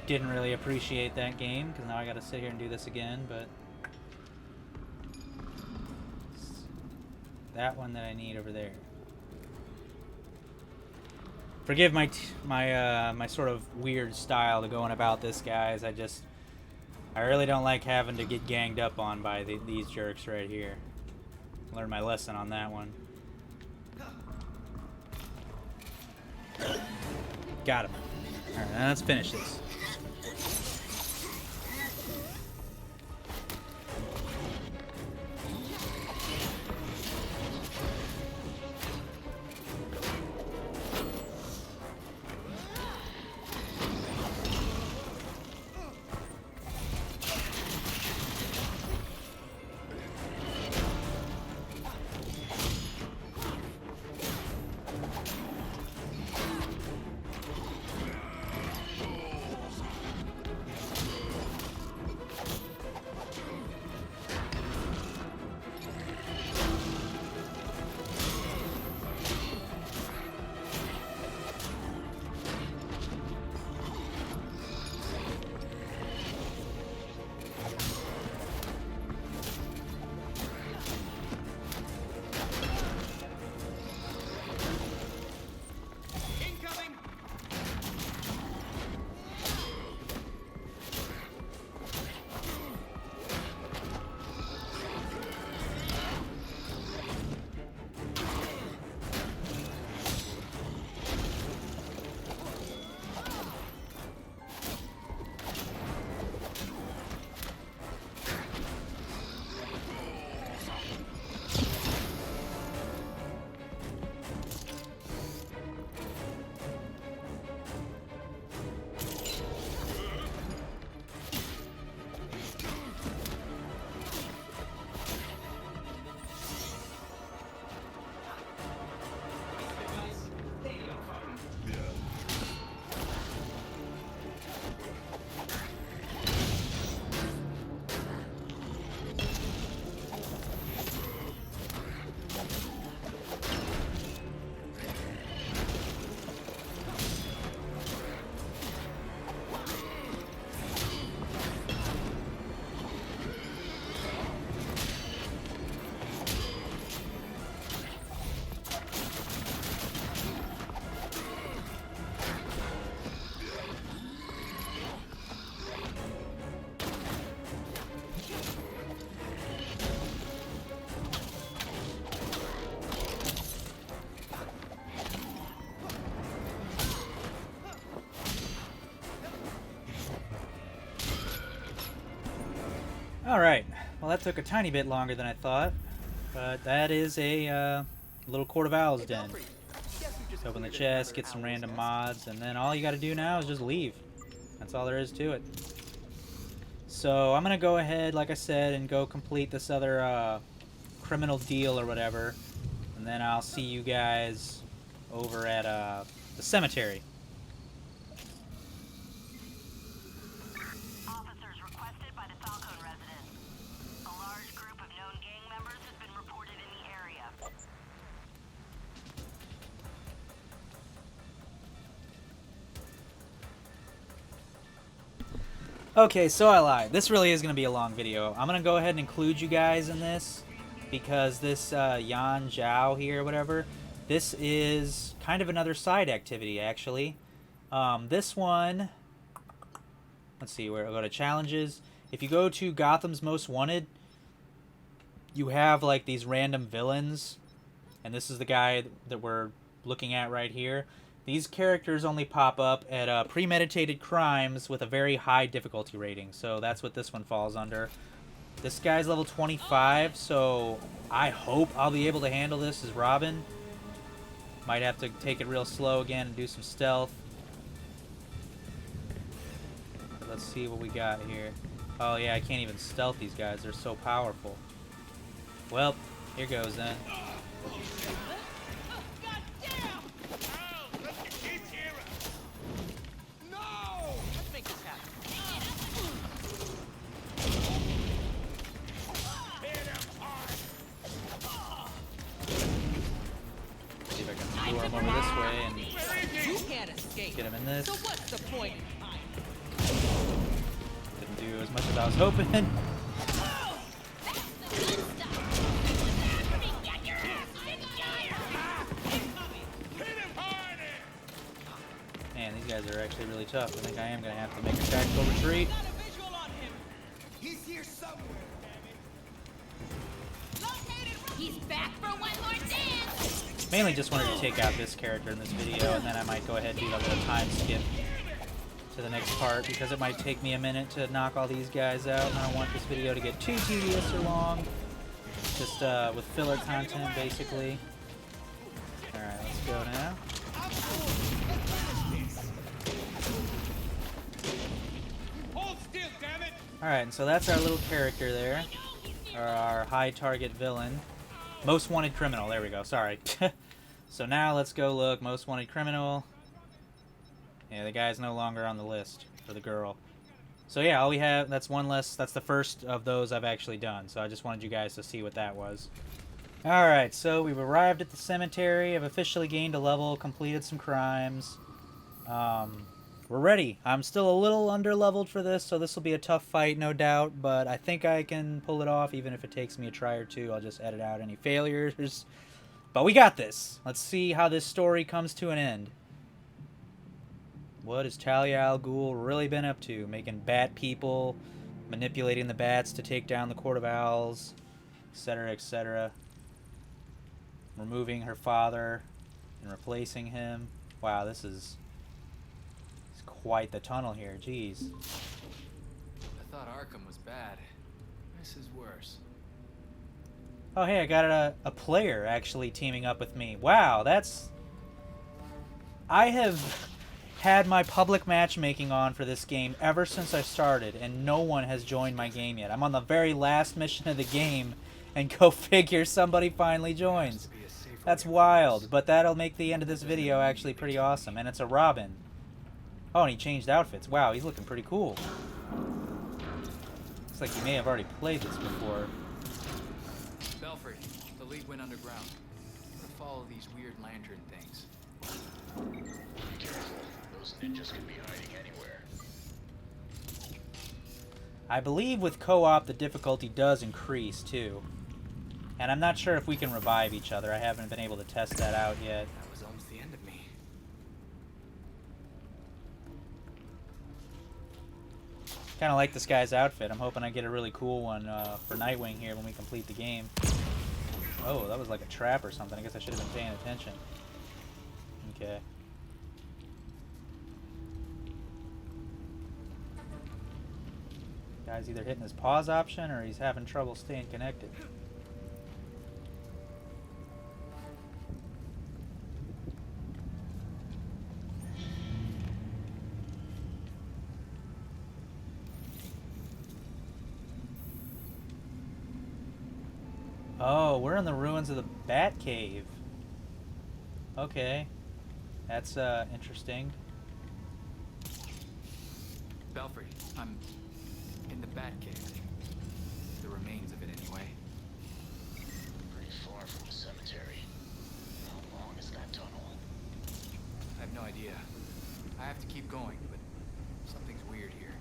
Didn't really appreciate that game, because now I gotta sit here and do this again, but... that one that I need over there. Forgive my my sort of weird style to going about this, guys. I really don't like having to get ganged up on by these jerks right here. Learned my lesson on that one. Got him. Alright, now let's finish this. Alright, well that took a tiny bit longer than I thought, but that is a little Court of Owls den. Just open the chest, get some random mods, and then all you gotta do now is just leave. That's all there is to it. So I'm gonna go ahead, like I said, and go complete this other criminal deal or whatever, and then I'll see you guys over at the cemetery. Officers requested by the Falcone residence. A large group of known gang members has been reported in the area. Okay, so I lied. This really is going to be a long video. I'm going to go ahead and include you guys in this because this Yan Zhao here, whatever, this is kind of another side activity, actually. This one, let's see, where I'll go to challenges. If you go to Gotham's Most Wanted, you have like these random villains, and this is the guy that we're looking at right here. These characters only pop up at premeditated crimes with a very high difficulty rating, so that's what this one falls under. This guy's level 25, so I hope I'll be able to handle this as Robin. Might have to take it real slow again and do some stealth. But let's see what we got here. Oh yeah, I can't even stealth these guys, they're so powerful. Well, here goes then. See if I can lure him over this way and You can't escape. get him in this. So what's the point? Didn't do as much as I was hoping. Man, these guys are actually really tough. I think I am going to have to make a tactical retreat. He's here somewhere. He's back for one more dance. Mainly just wanted to take out this character in this video, and then I might go ahead and do that little time skip to the next part, because it might take me a minute to knock all these guys out, and I don't want this video to get too tedious or long. Just with filler content, basically. Alright, let's go now. Alright, and so that's our little character there. Or our high target villain. Most wanted criminal, there we go, sorry. So now let's go look, most wanted criminal. Yeah, the guy's no longer on the list for the girl. So yeah, all we have, that's one less, that's the first of those I've actually done. So I just wanted you guys to see what that was. Alright, so we've arrived at the cemetery. I've officially gained a level, completed some crimes. We're ready. I'm still a little under-leveled for this, so this will be a tough fight, no doubt. But I think I can pull it off, even if it takes me a try or two. I'll just edit out any failures. But we got this. Let's see how this story comes to an end. What has Talia Al Ghul really been up to? Making bat people, manipulating the bats to take down the Court of Owls, etc., etc. Removing her father and replacing him. Wow, this is quite the tunnel here. Jeez. I thought Arkham was bad. This is worse. Oh, hey, I got a player actually teaming up with me. Wow, that's... I have had my public matchmaking on for this game ever since I started, and no one has joined my game yet. I'm on the very last mission of the game, and go figure, somebody finally joins. That's wild, but that'll make the end of this video actually pretty awesome. And it's a Robin. Oh, and he changed outfits. Wow, he's looking pretty cool. Looks like you may have already played this before. Belfry, the lead went underground. I'm gonna follow these weird lantern things. Be careful. Those ninjas could be hiding anywhere. I believe with co-op the difficulty does increase too. And I'm not sure if we can revive each other. I haven't been able to test that out yet. That was almost the end of me. Kind of like this guy's outfit. I'm hoping I get a really cool one for Nightwing here when we complete the game. Oh, that was like a trap or something. I guess I should have been paying attention. Okay. Guy's either hitting his pause option or he's having trouble staying connected. Oh, we're in the ruins of the Bat Cave. Okay. That's interesting. Belfry, I'm in the Batcave. The remains of it, anyway. Pretty far from the cemetery. How long is that tunnel? I have no idea. I have to keep going, but something's weird here.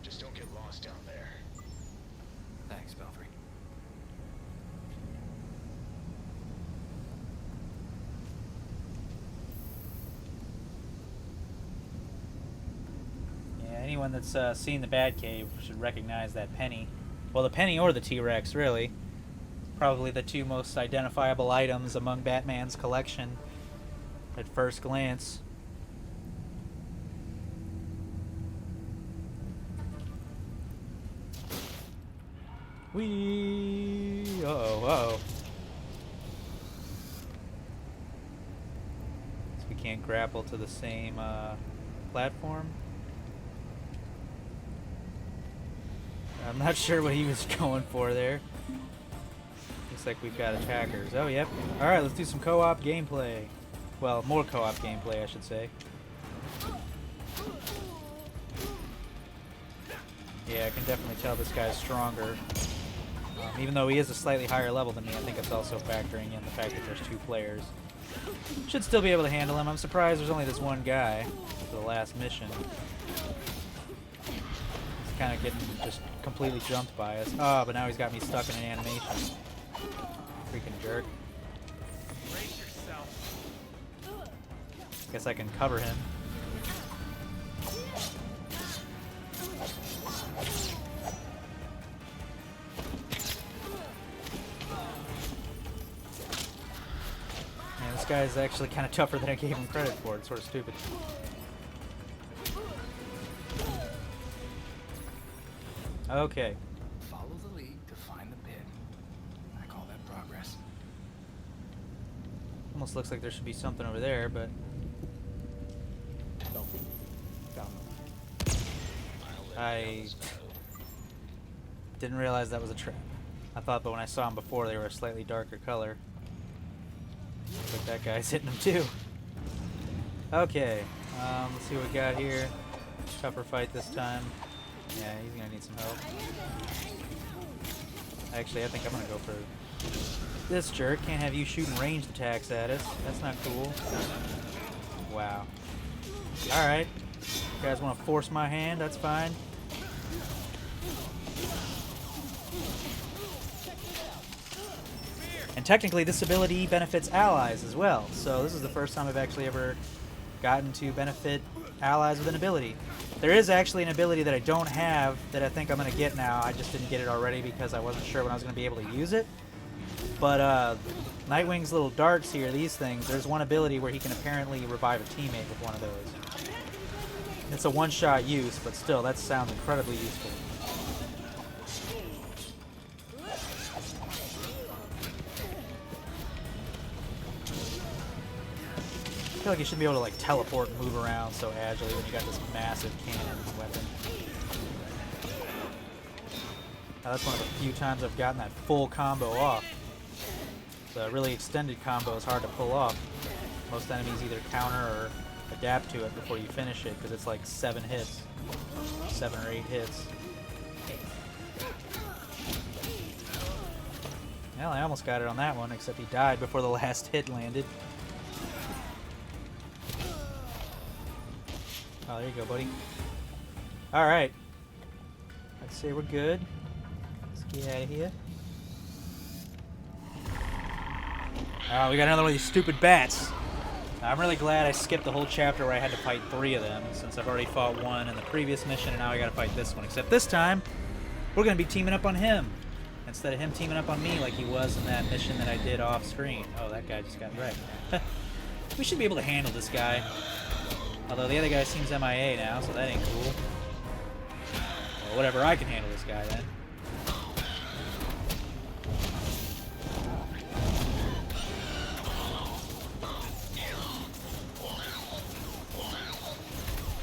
Just don't get lost down there. Thanks, Belfry. Anyone that's seen the Batcave should recognize that penny. Well, the penny or the T-Rex, really. Probably the two most identifiable items among Batman's collection at first glance. Whee! Uh-oh, uh-oh. So we can't grapple to the same platform. I'm not sure what he was going for there. Looks like we've got attackers. Oh, yep. Alright, let's do some co-op gameplay. Well, more co-op gameplay, I should say. Yeah, I can definitely tell this guy's stronger. Even though he is a slightly higher level than me, I think it's also factoring in the fact that there's two players. Should still be able to handle him. I'm surprised there's only this one guy for the last mission. Kind of getting just completely jumped by us. Oh, but now he's got me stuck in an animation. Freaking jerk. Brace yourself. Guess I can cover him. Man, this guy is actually kind of tougher than I gave him credit for. It's sort of stupid. Okay. Follow the lead to find the pit. I call that progress. Almost looks like there should be something over there, but... Down. I didn't realize that was a trap. I thought, but when I saw them before, they were a slightly darker color. Looks like that guy's hitting them too. Okay, let's see what we got here. Tougher fight this time. Yeah, he's gonna need some help. Actually, I think I'm gonna go for this jerk. Can't have you shooting ranged attacks at us. That's not cool. Wow. Alright. You guys want to force my hand? That's fine. And technically, this ability benefits allies as well. So this is the first time I've actually ever gotten to benefit allies with an ability. There is actually an ability that I don't have that I think I'm going to get now. I just didn't get it already because I wasn't sure when I was going to be able to use it. But Nightwing's little darts here, these things, there's one ability where he can apparently revive a teammate with one of those. It's a one-shot use, but still, that sounds incredibly useful. I feel like you should be able to like teleport and move around so agilely when you got this massive cannon weapon. Now, that's one of the few times I've gotten that full combo off. The really extended combo is hard to pull off. Most enemies either counter or adapt to it before you finish it because it's like 7 hits. 7 or 8 hits. Well, I almost got it on that one, except he died before the last hit landed. Oh, there you go, buddy. Alright. I'd say we're good. Let's get out of here. Oh, we got another one of these stupid bats. I'm really glad I skipped the whole chapter where I had to fight 3 of them, since I've already fought 1 in the previous mission, and now I gotta fight this one. Except this time, we're gonna be teaming up on him, instead of him teaming up on me like he was in that mission that I did off screen. Oh, that guy just got wrecked. We should be able to handle this guy. Although the other guy seems MIA now, so that ain't cool. Well, whatever, I can handle this guy then.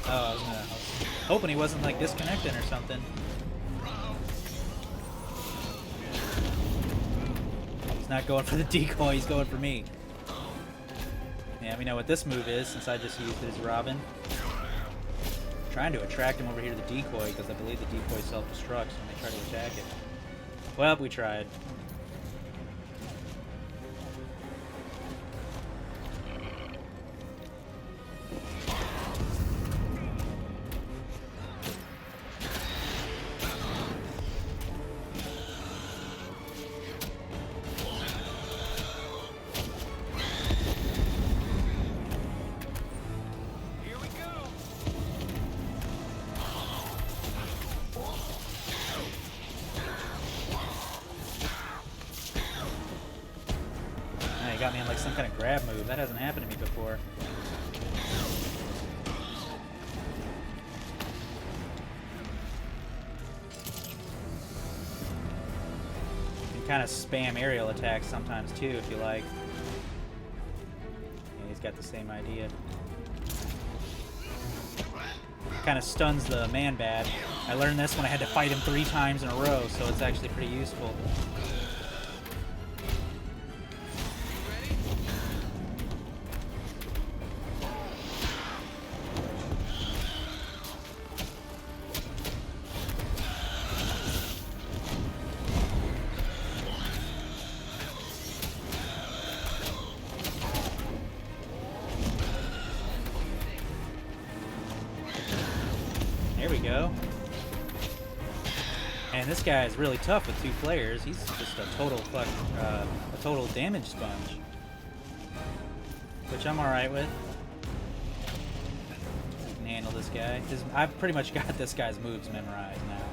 Oh, I was hoping he wasn't like disconnecting or something. He's not going for the decoy, he's going for me. Yeah, we know what this move is since I just used it as Robin. Trying to attract him over here to the decoy because I believe the decoy self-destructs when they try to attack it. Well, we tried. Got me in like some kind of grab move. That hasn't happened to me before. You can kind of spam aerial attacks sometimes too if you like. Yeah, he's got the same idea. Kind of stuns the man-bat. I learned this when I had to fight him 3 times in a row, so it's actually pretty useful. There we go. And this guy is really tough with 2 players. He's just a total damage sponge, which I'm all right with. I can handle this guy. I've pretty much got this guy's moves memorized now,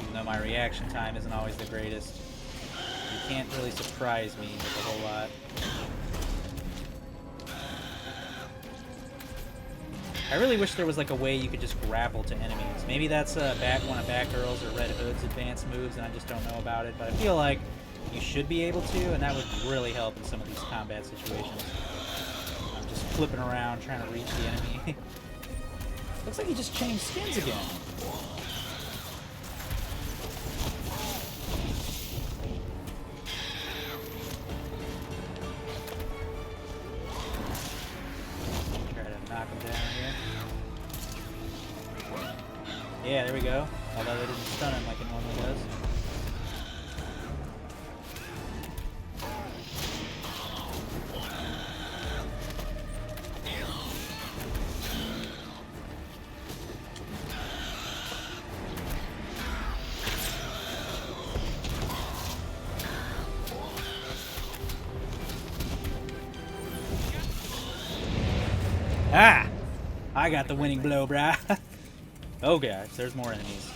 even though my reaction time isn't always the greatest. You can't really surprise me with a whole lot. I really wish there was like a way you could just grapple to enemies. Maybe that's one of Batgirl's or Red Hood's advanced moves and I just don't know about it, but I feel like you should be able to, and that would really help in some of these combat situations. I'm just flipping around trying to reach the enemy. Looks like he just changed skins again. Knock him down here. Yeah, there we go. Although they didn't stun him like it normally does. Ah! I got the winning blow, brah. Oh gosh, there's more enemies.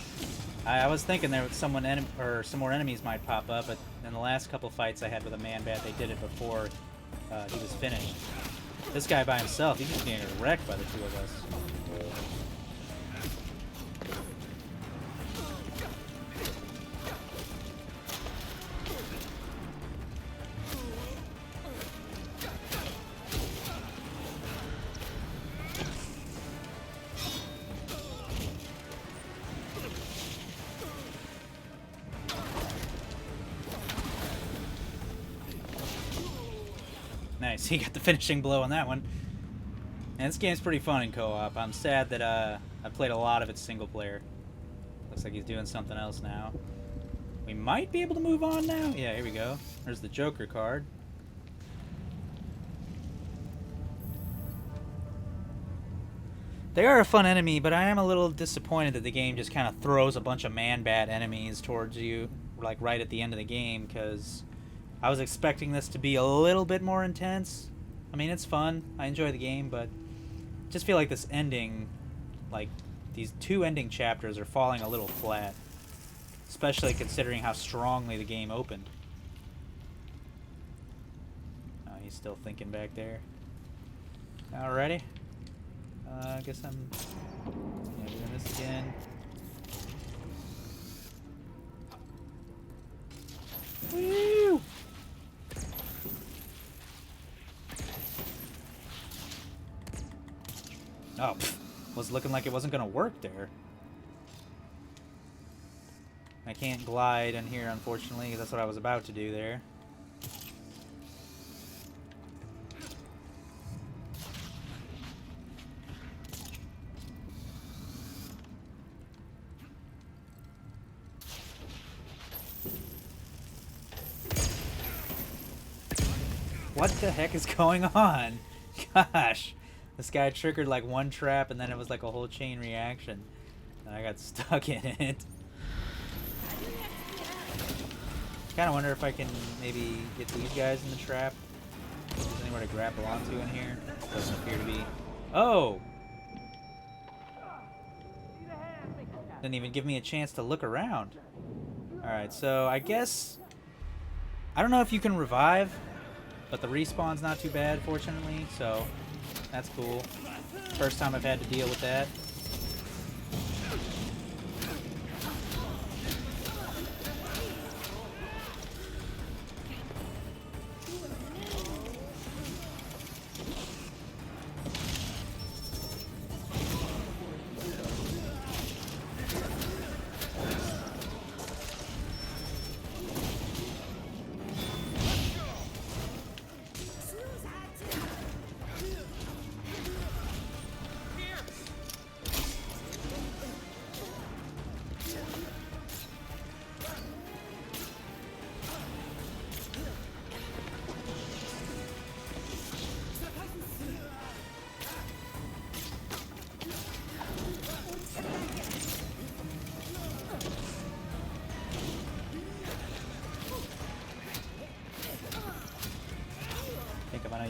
I was thinking there was some more enemies might pop up, but in the last couple fights I had with a man-bat, they did it before he was finished. This guy by himself, he's just getting wrecked by the 2 of us. Nice, he got the finishing blow on that one. And this game's pretty fun in co-op. I'm sad that I played a lot of it single player. Looks like he's doing something else now. We might be able to move on now. Yeah, here we go. There's the Joker card. They are a fun enemy, but I am a little disappointed that the game just kind of throws a bunch of man-bat enemies towards you, like right at the end of the game, because I was expecting this to be a little bit more intense. I mean, it's fun. I enjoy the game, but I just feel like this ending, like these 2 ending chapters are falling a little flat, especially considering how strongly the game opened. Oh, he's still thinking back there. Alrighty. I guess I'm doing this again. Oh, pfft. Was looking like it wasn't gonna work there. I can't glide in here, unfortunately, because that's what I was about to do there. What the heck is going on? Gosh. This guy triggered like one trap and then it was like a whole chain reaction. And I got stuck in it. Kind of wonder if I can maybe get these guys in the trap. Is there anywhere to grapple onto in here? Doesn't appear to be. Oh! Didn't even give me a chance to look around. Alright, so I guess... I don't know if you can revive, but the respawn's not too bad, fortunately, so that's cool. First time I've had to deal with that.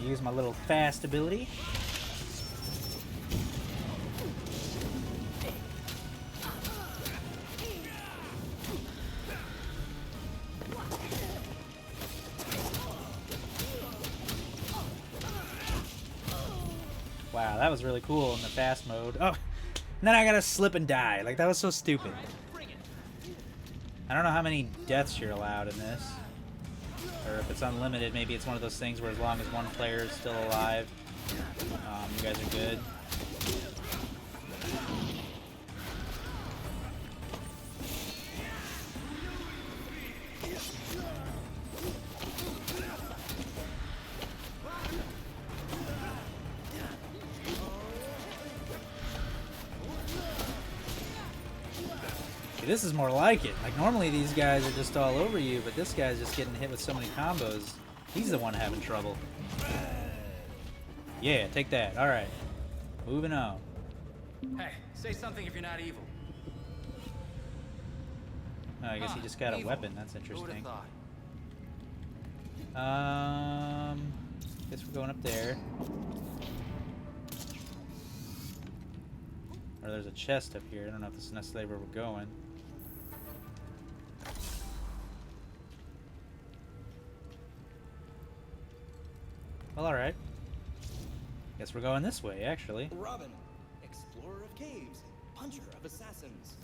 Use my little fast ability. Wow, that was really cool in the fast mode. Oh, and then I gotta slip and die. Like, that was so stupid. I don't know how many deaths you're allowed in this. Or if it's unlimited, maybe it's one of those things where as long as one player is still alive, you guys are good. This is more like it. Like, normally these guys are just all over you, but this guy's just getting hit with so many combos. He's the one having trouble. Yeah, take that. Alright. Moving on. Hey, say something if you're not evil. Oh, I guess he just got a weapon. That's interesting. Who would've thought? Guess we're going up there. Or there's a chest up here. I don't know if this is necessarily where we're going. Well, alright. Guess we're going this way, actually. Robin, explorer of caves, puncher of assassins.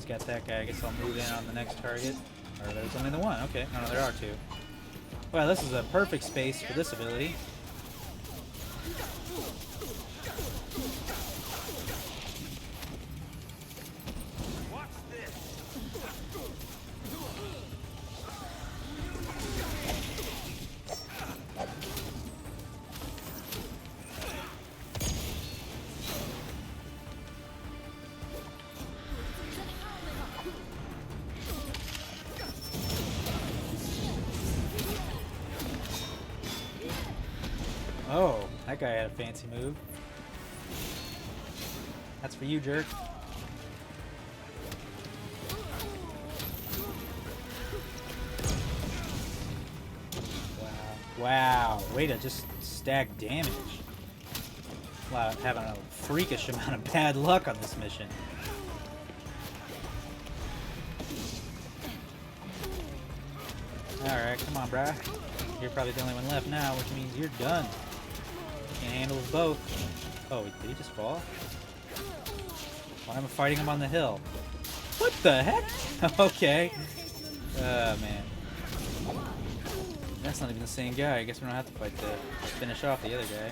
Got that guy. I guess I'll move in on the next target. Or there's only the one. Okay. No, there are two. Well, this is a perfect space for this ability. Oh, that guy had a fancy move. That's for you, jerk. Wow. Wow. Way to just stack damage. Having a freakish amount of bad luck on this mission. Alright, come on, brah. You're probably the only one left now, which means you're done. Can't handle us both. Oh, did he just fall? Why am I fighting him on the hill? What the heck? Okay. Man. That's not even the same guy. I guess we don't have to fight to finish off the other guy.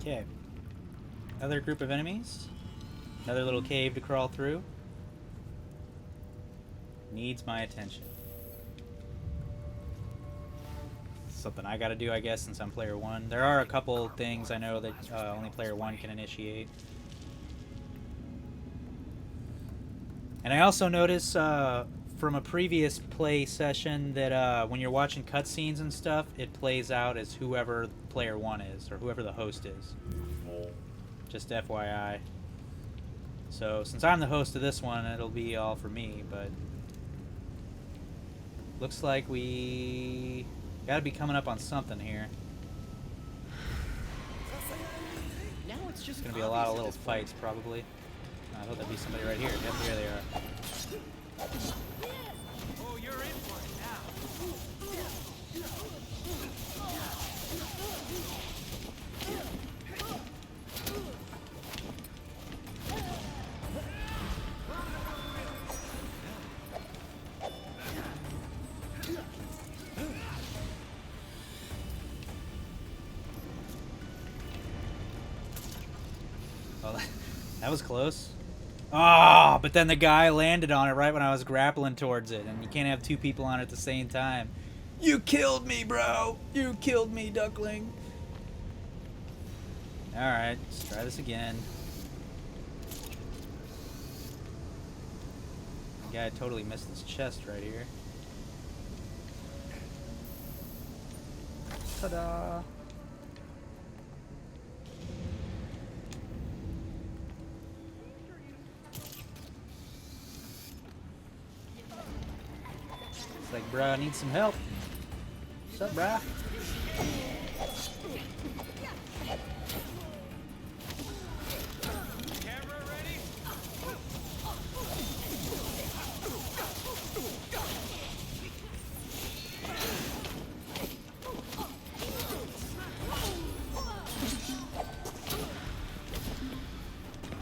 Okay. Another group of enemies. Another little cave to crawl through. Needs my attention. Something I gotta do, I guess, since I'm player 1. There are a couple things I know that only player 1 can initiate. And I also notice from a previous play session that when you're watching cutscenes and stuff, it plays out as whoever player 1 is, or whoever the host is. Just FYI. So, since I'm the host of this one, it'll be all for me, but... Looks like we... gotta be coming up on something here. Now it's just Gonna be a lot of little fights, probably. I thought there'd be somebody right here. Yep, here they are. Oh, you're in for it now. Well, that was close. Ah, but then the guy landed on it right when I was grappling towards it, and you can't have two people on it at the same time. You killed me, bro! You killed me, duckling! Alright, let's try this again. The guy totally missed his chest right here. Ta-da! It's like, bruh, I need some help. What's up, bruh? Camera ready?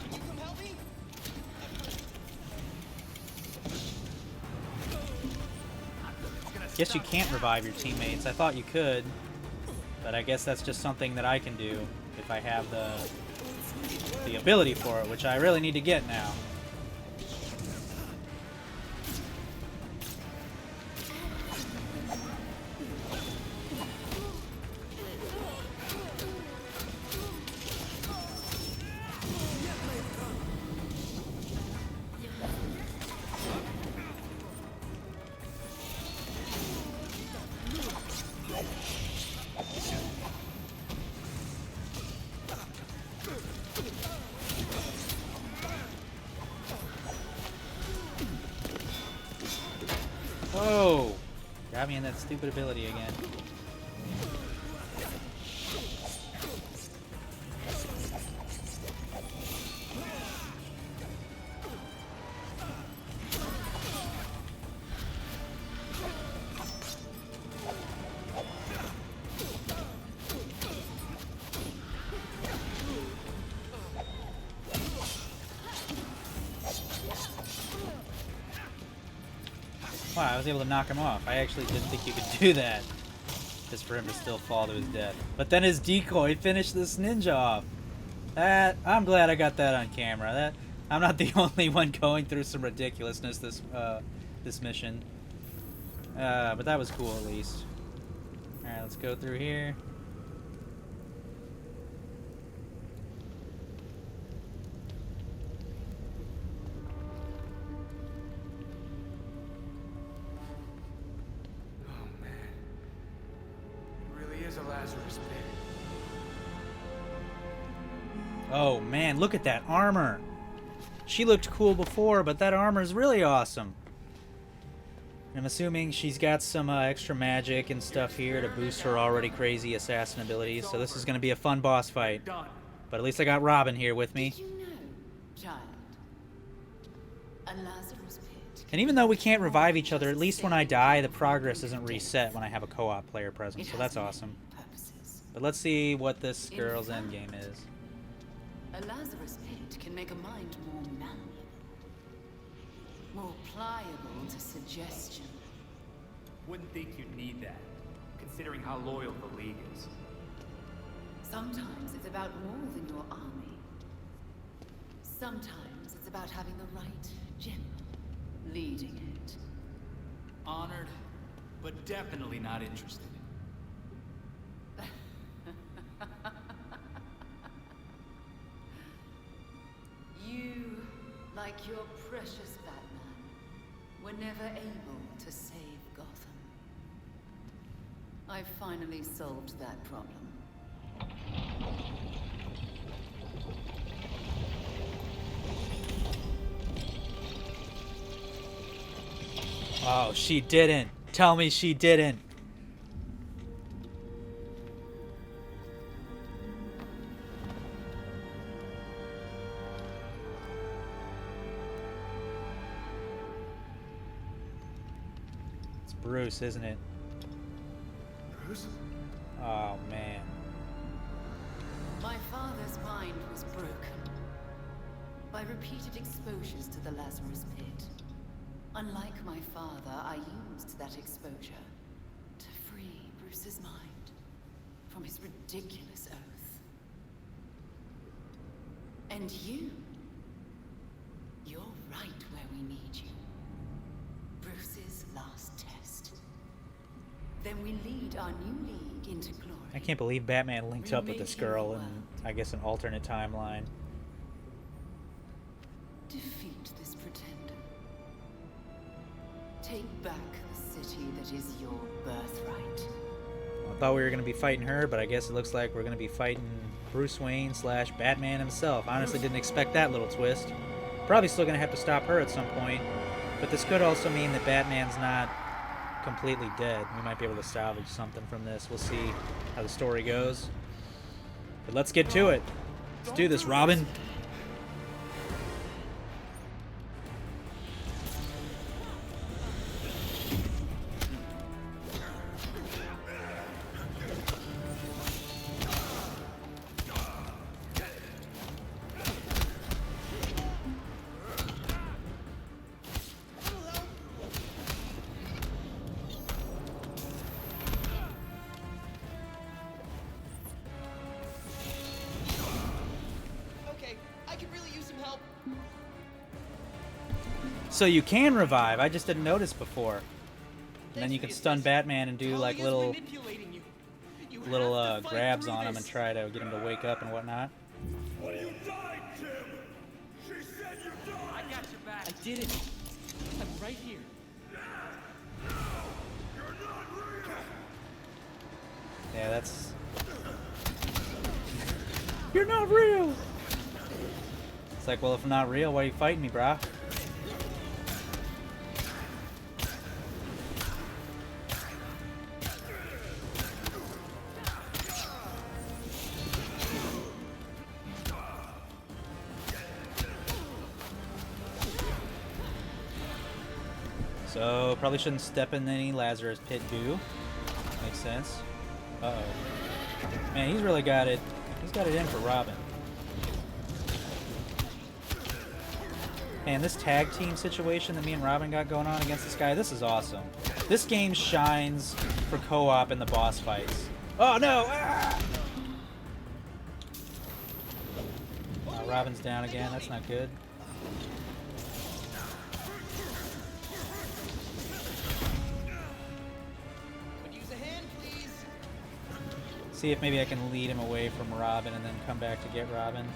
Can you come help me? Guess you can't revive your teammates. I thought you could, but I guess that's just something that I can do if I have the ability for it, which I really need to get now. Whoa! Got me in that stupid ability again. Wow, I was able to knock him off. I actually didn't think you could do that. Just for him to still fall to his death. But then his decoy finished this ninja off. I'm glad I got that on camera. I'm not the only one going through some ridiculousness this mission. But that was cool at least. Alright, let's go through here. Oh man. It really is a Lazarus pit. Oh man, look at that armor. She looked cool before, but that armor is really awesome. I'm assuming she's got some extra magic and stuff here to boost her already crazy assassin abilities, so this is going to be a fun boss fight. But at least I got Robin here with me. Did you know, child? A Lazarus pit. And even though we can't revive each other, at least when I die, the progress isn't reset when I have a co-op player present, so that's awesome. But let's see what this girl's endgame is. A Lazarus pit can make a mind more malleable, more pliable to suggestion. Wouldn't think you'd need that, considering how loyal the League is. Sometimes it's about more than your army. Sometimes it's about having the right general leading it. Honored, but definitely not interested. You, like your precious Batman, were never able to save Gotham. I finally solved that problem. Oh, she didn't. Tell me she didn't. It's Bruce, isn't it? Bruce? Oh, man. My father's mind was broken by repeated exposures to the Lazarus pit. Unlike my father, I used that exposure to free Bruce's mind from his ridiculous oath. And you're right where we need you. Bruce's last test. Then we lead our new league into glory. I can't believe Batman linked up with this girl in, I guess, an alternate timeline. Defeat this pretender. Take back the city that is your birthright. Well, I thought we were going to be fighting her, but I guess it looks like we're going to be fighting Bruce Wayne / Batman himself. I honestly didn't expect that little twist. Probably still going to have to stop her at some point. But this could also mean that Batman's not completely dead. We might be able to salvage something from this. We'll see how the story goes. But let's get to it. Let's do this, Robin. So you can revive. I just didn't notice before. And then you can stun Batman and do like little grabs on him and try to get him to wake up and whatnot. Well, you died, Jim! She said you died! I got your back. I did it. I'm right here. You're not real! Yeah, that's... You're not real! It's like, well, if I'm not real, why are you fighting me, brah? So, probably shouldn't step in any Lazarus pit goo. Makes sense. Uh-oh. Man, he's really got it. He's got it in for Robin. Man, this tag team situation that me and Robin got going on against this guy, this is awesome. This game shines for co-op in the boss fights. Oh no! Ah! Robin's down again, that's not good. Could use a hand, please. See if maybe I can lead him away from Robin and then come back to get Robin.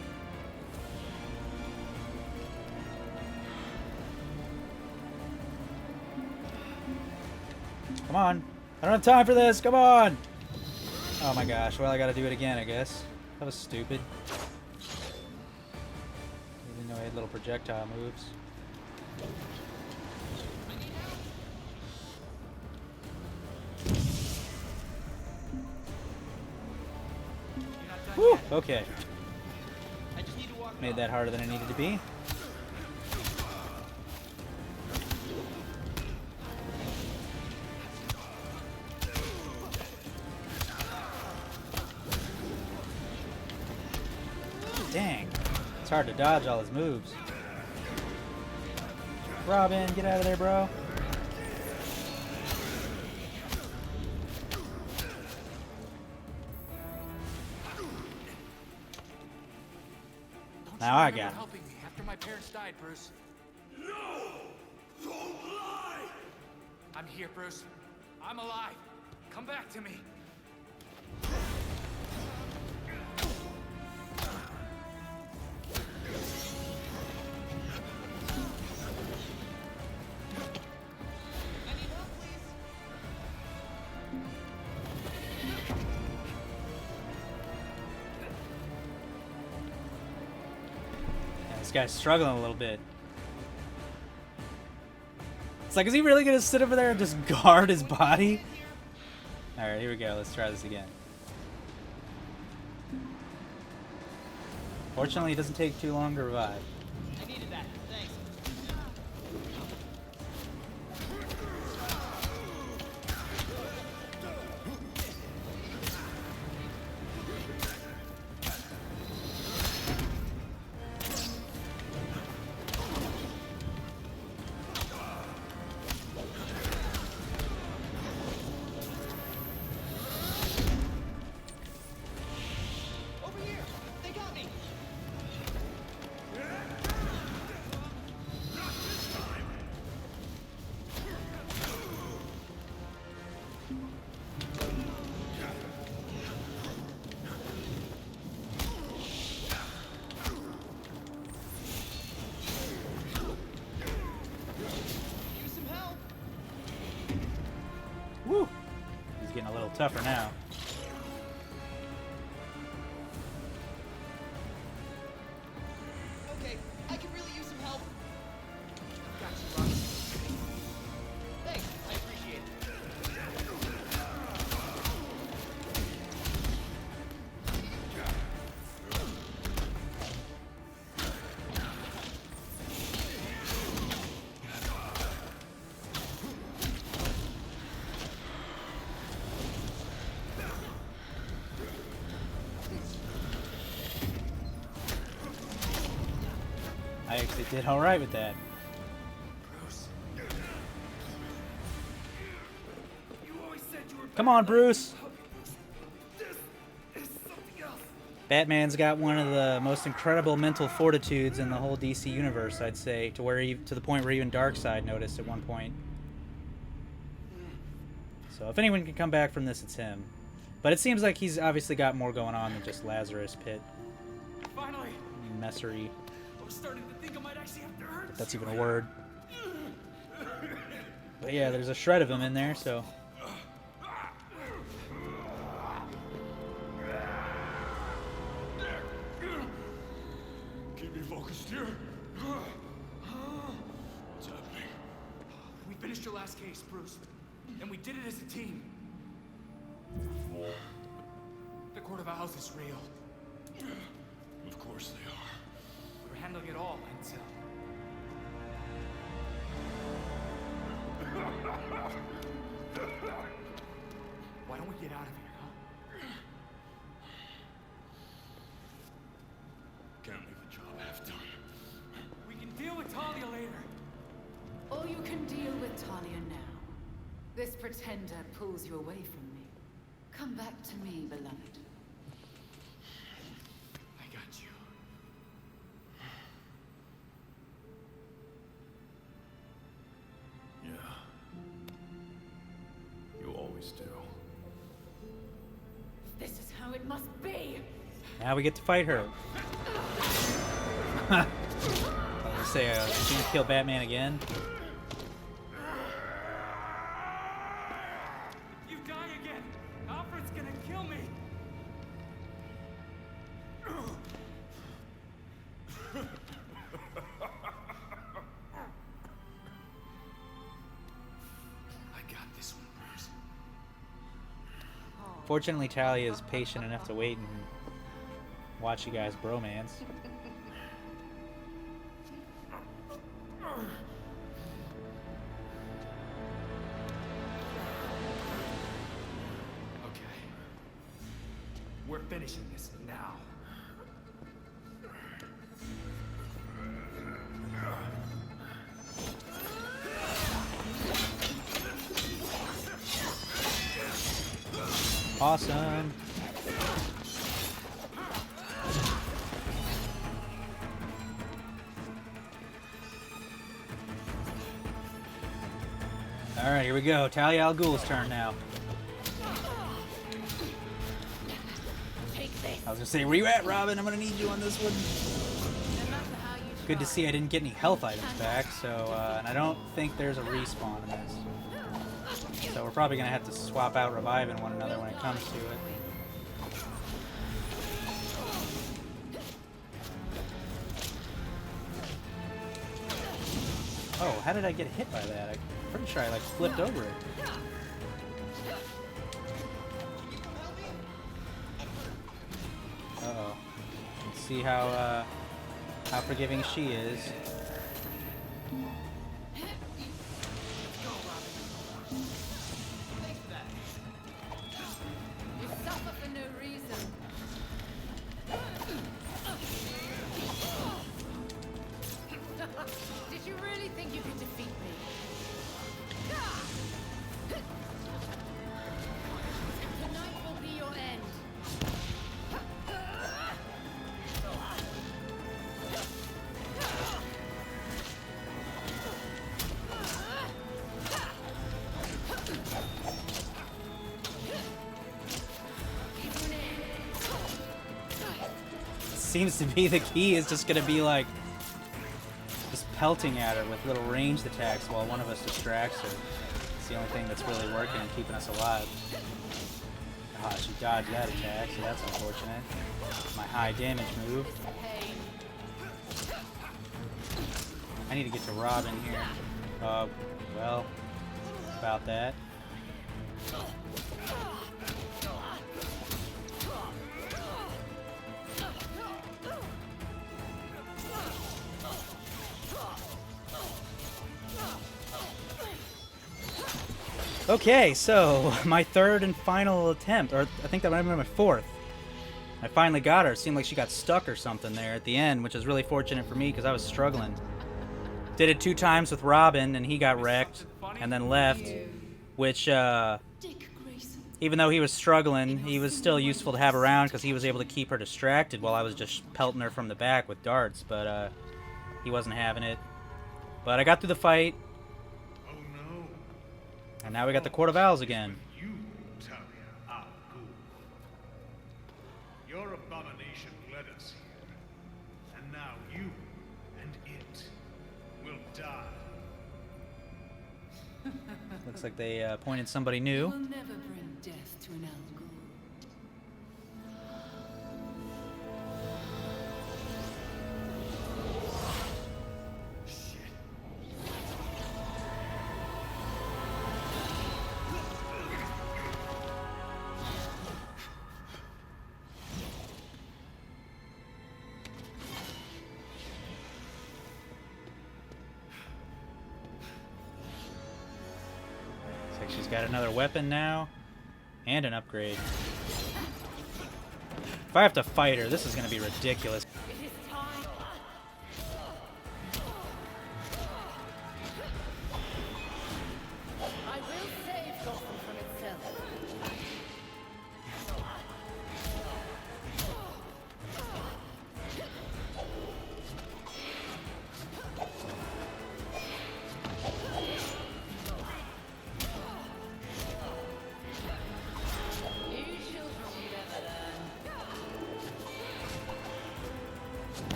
Come on. I don't have time for this. Come on. Oh my gosh. Well, I gotta do it again, I guess. That was stupid. Didn't know I had little projectile moves. Whew, okay. I just need to walk. Made that harder than it needed to be. Dang. It's hard to dodge all his moves. Robin, get out of there, bro. Now I got him. Helping me after my parents died, Bruce. No! Don't lie! I'm here, Bruce. I'm alive. Come back to me. I need help, please. Yeah, this guy's struggling a little bit. It's like, is he really gonna sit over there and just guard his body? Alright, here we go. Let's try this again. Fortunately, it doesn't take too long to revive. I needed that. Thanks. Over here. They got me. Use some help. Woo! He's getting a little tougher now. Okay, I could really use some help. Got you, Robin. Thanks, I appreciate it. I actually did alright with that. Bruce. You always said you were Come on, Bruce! This is something else. Batman's got one of the most incredible mental fortitudes in the whole DC universe, I'd say, to where to the point where even Darkseid noticed at one point. So if anyone can come back from this, it's him. But it seems like he's obviously got more going on than just Lazarus Pit Finally. messery. I was starting to think I might actually have to hurt If that's even a word. But yeah, there's a shred of him in there, so. Keep me focused here. What's happening? We finished your last case, Bruce. And we did it as a team. The Court of Owls is real. Of course they are. We were handling it all until... Why don't we get out of here, huh? Can't leave the job half done. We can deal with Talia later. Or you can deal with Talia now. This pretender pulls you away from me. Come back to me, beloved. I got you. Yeah. You always do. This is how it must be. Now we get to fight her. I was gonna say, she's gonna kill Batman again. You die again. Alfred's gonna kill me. I got this one, Bruce. Fortunately, Talia is patient enough to wait and watch you guys bromance. Okay. We're finishing this now. Awesome. Alright, here we go. Talia Al Ghul's turn now. I was gonna say, where you at, Robin? I'm gonna need you on this one. Good to see I didn't get any health items back, so, and I don't think there's a respawn in this. So we're probably gonna have to swap out reviving one another when it comes to it. Oh, how did I get hit by that? I'm pretty sure I like flipped over it. Uh-oh. Let's see how forgiving she is. You suffer for no reason. Did you really think you could defeat me? Tonight will be your end. Seems to be the key is just gonna be like just pelting at her with little ranged attacks while one of us distracts her. It's the only thing that's really working and keeping us alive. Ah, she dodged that attack, so that's unfortunate. My high damage move. I need to get to Robin here. Well, about that. Okay, so my third and final attempt, or I think that might have been my fourth. I finally got her. It seemed like she got stuck or something there at the end, which is really fortunate for me because I was struggling. Did it 2 times with Robin, and he got wrecked and then left, which, even though he was struggling, he was still useful to have around because he was able to keep her distracted while I was just pelting her from the back with darts, but he wasn't having it. But I got through the fight. And now we got the Court of Owls again. You, Talia Al Ghul. Your abomination led us here. And now you and it will die. Looks like they appointed somebody new. Will never bring death to an Al Ghul. She's got another weapon now, and an upgrade. If I have to fight her, this is going to be ridiculous. It is time.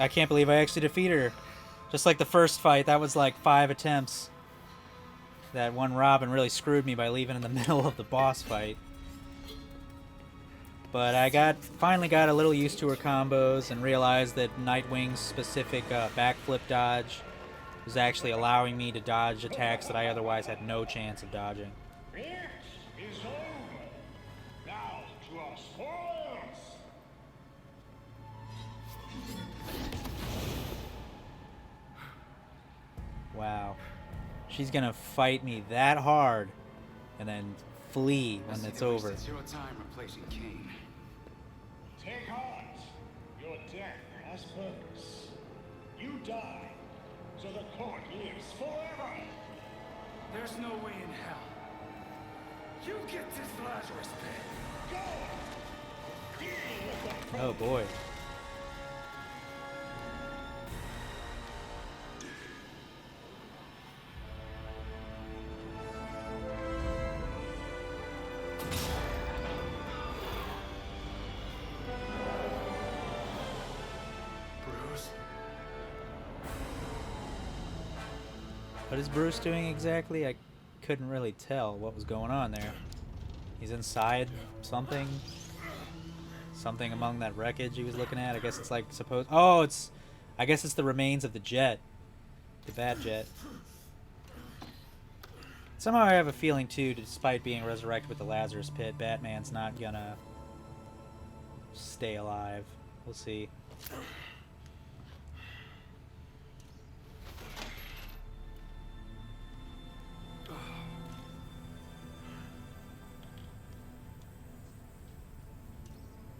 I can't believe I actually defeated her. Just like the first fight, that was like 5 attempts. That one Robin really screwed me by leaving in the middle of the boss fight. But I finally got a little used to her combos and realized that Nightwing's specific backflip dodge was actually allowing me to dodge attacks that I otherwise had no chance of dodging. It is over. Now to our spoils. Wow. She's gonna fight me that hard and then flee when it's over. Zero time replacing Kane. Take heart. Your death has purpose. You die, so the court lives forever. There's no way in hell. You get this Lazarus pit. Go. Deal with the Oh boy. What is Bruce doing exactly? I couldn't really tell what was going on there. He's inside something. Something among that wreckage he was looking at. I guess it's like supposed. Oh, it's. I guess it's the remains of the jet. The bad jet. Somehow I have a feeling too, despite being resurrected with the Lazarus Pit, Batman's not gonna stay alive. We'll see.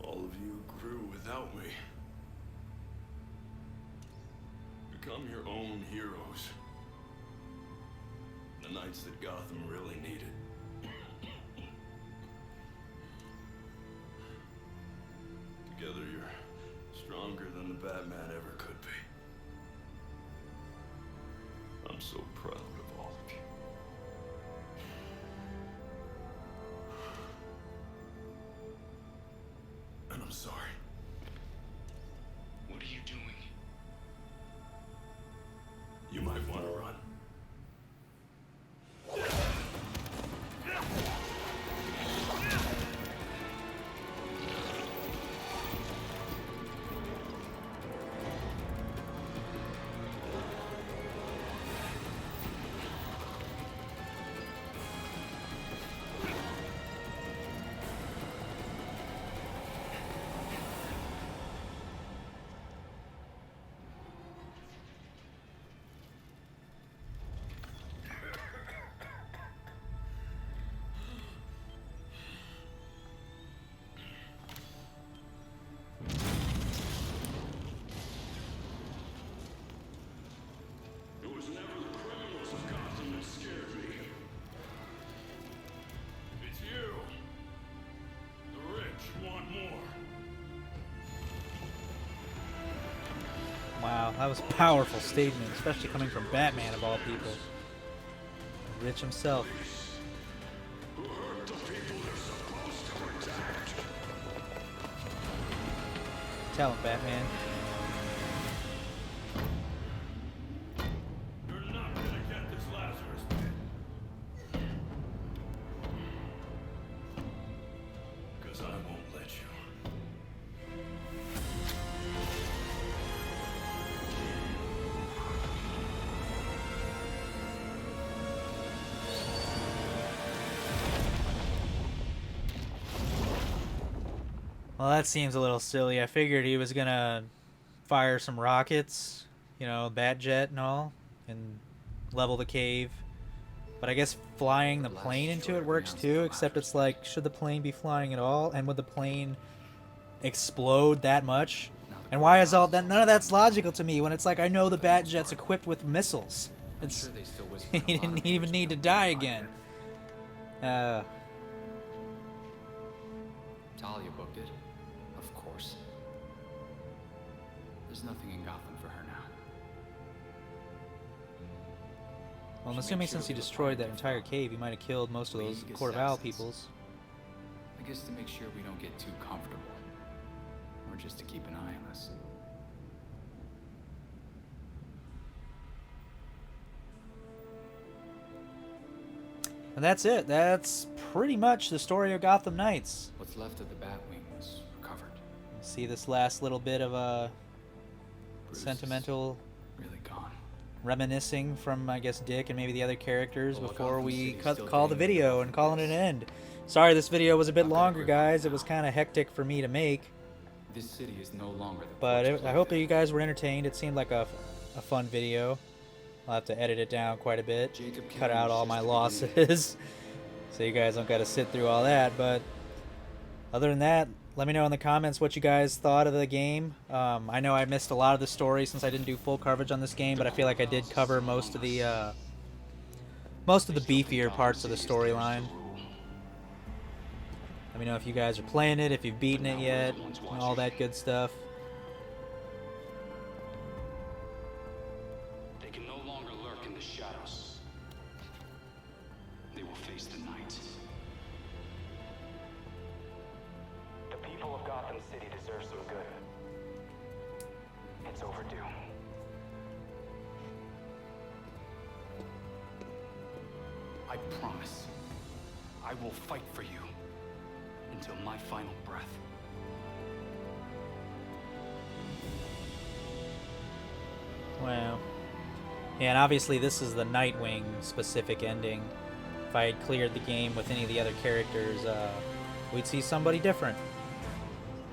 All of you grew without me. Become your own heroes. The knights that Gotham really needed. Together you're stronger than the Batman ever could be. I'm so proud of all of you. And I'm sorry. What are you doing? You might want to run. It was never the criminals of Gotham that scared me. It's you. The rich want more. Wow, that was a powerful statement, especially coming from Batman of all people. Rich himself. Who hurt the people they're supposed to protect. Tell him, Batman. You're not gonna get this Lazarus pit. Because I won't let you. Well, that seems a little silly. I figured he was gonna fire some rockets, you know, Batjet and all, and level the cave. But I guess flying the plane into it works too, except it's like, should the plane be flying at all? And would the plane explode that much? And why is all that? None of that's logical to me when it's like, I know the Batjet's equipped with missiles. It's, he didn't even need to die again. Talia booked it. Of course. There's nothing in Gotham for her now. Well, I'm assuming since he destroyed that entire cave, he might have killed most of those Court of Owl peoples. I guess to make sure we don't get too comfortable. Or just to keep an eye on us. And that's it. That's pretty much the story of Gotham Knights. What's left of the Batwing was recovered. See this last little bit of a sentimental really gone. reminiscing from, I guess, Dick and maybe the other characters before we call the video and call it an end. Sorry this video was a bit longer, guys. It was kind of hectic for me to make. This city is no longer the But I hope that you guys were entertained. It seemed like a fun video. I'll have to edit it down quite a bit. Cut out all my losses. So you guys don't got to sit through all that. But other than that, let me know in the comments what you guys thought of the game. I know I missed a lot of the story since I didn't do full coverage on this game, but I feel like I did cover most of the beefier parts of the storyline. Let me know if you guys are playing it, if you've beaten it yet, and all that good stuff. They can no longer lurk in the shadows. They will face the night. The people of Gotham City deserve some good. It's overdue. I promise, I will fight for you until my final breath. Wow. Yeah, and obviously this is the Nightwing specific ending. If I had cleared the game with any of the other characters, we'd see somebody different.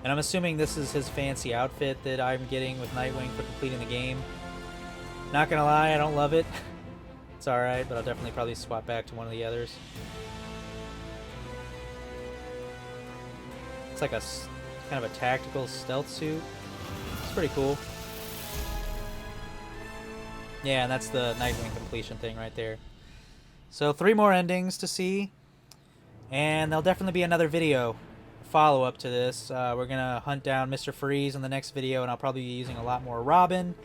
And I'm assuming this is his fancy outfit that I'm getting with Nightwing for completing the game. Not gonna lie, I don't love it. It's alright, but I'll definitely probably swap back to one of the others. It's like a kind of a tactical stealth suit. It's pretty cool. Yeah, and that's the Nightwing completion thing right there. So 3 more endings to see. And there'll definitely be another video follow-up to this. We're going to hunt down Mr. Freeze in the next video, and I'll probably be using a lot more Robin.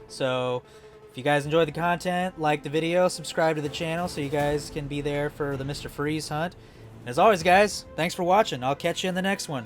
So if you guys enjoyed the content, like the video, subscribe to the channel so you guys can be there for the Mr. Freeze hunt. As always, guys, thanks for watching. I'll catch you in the next one.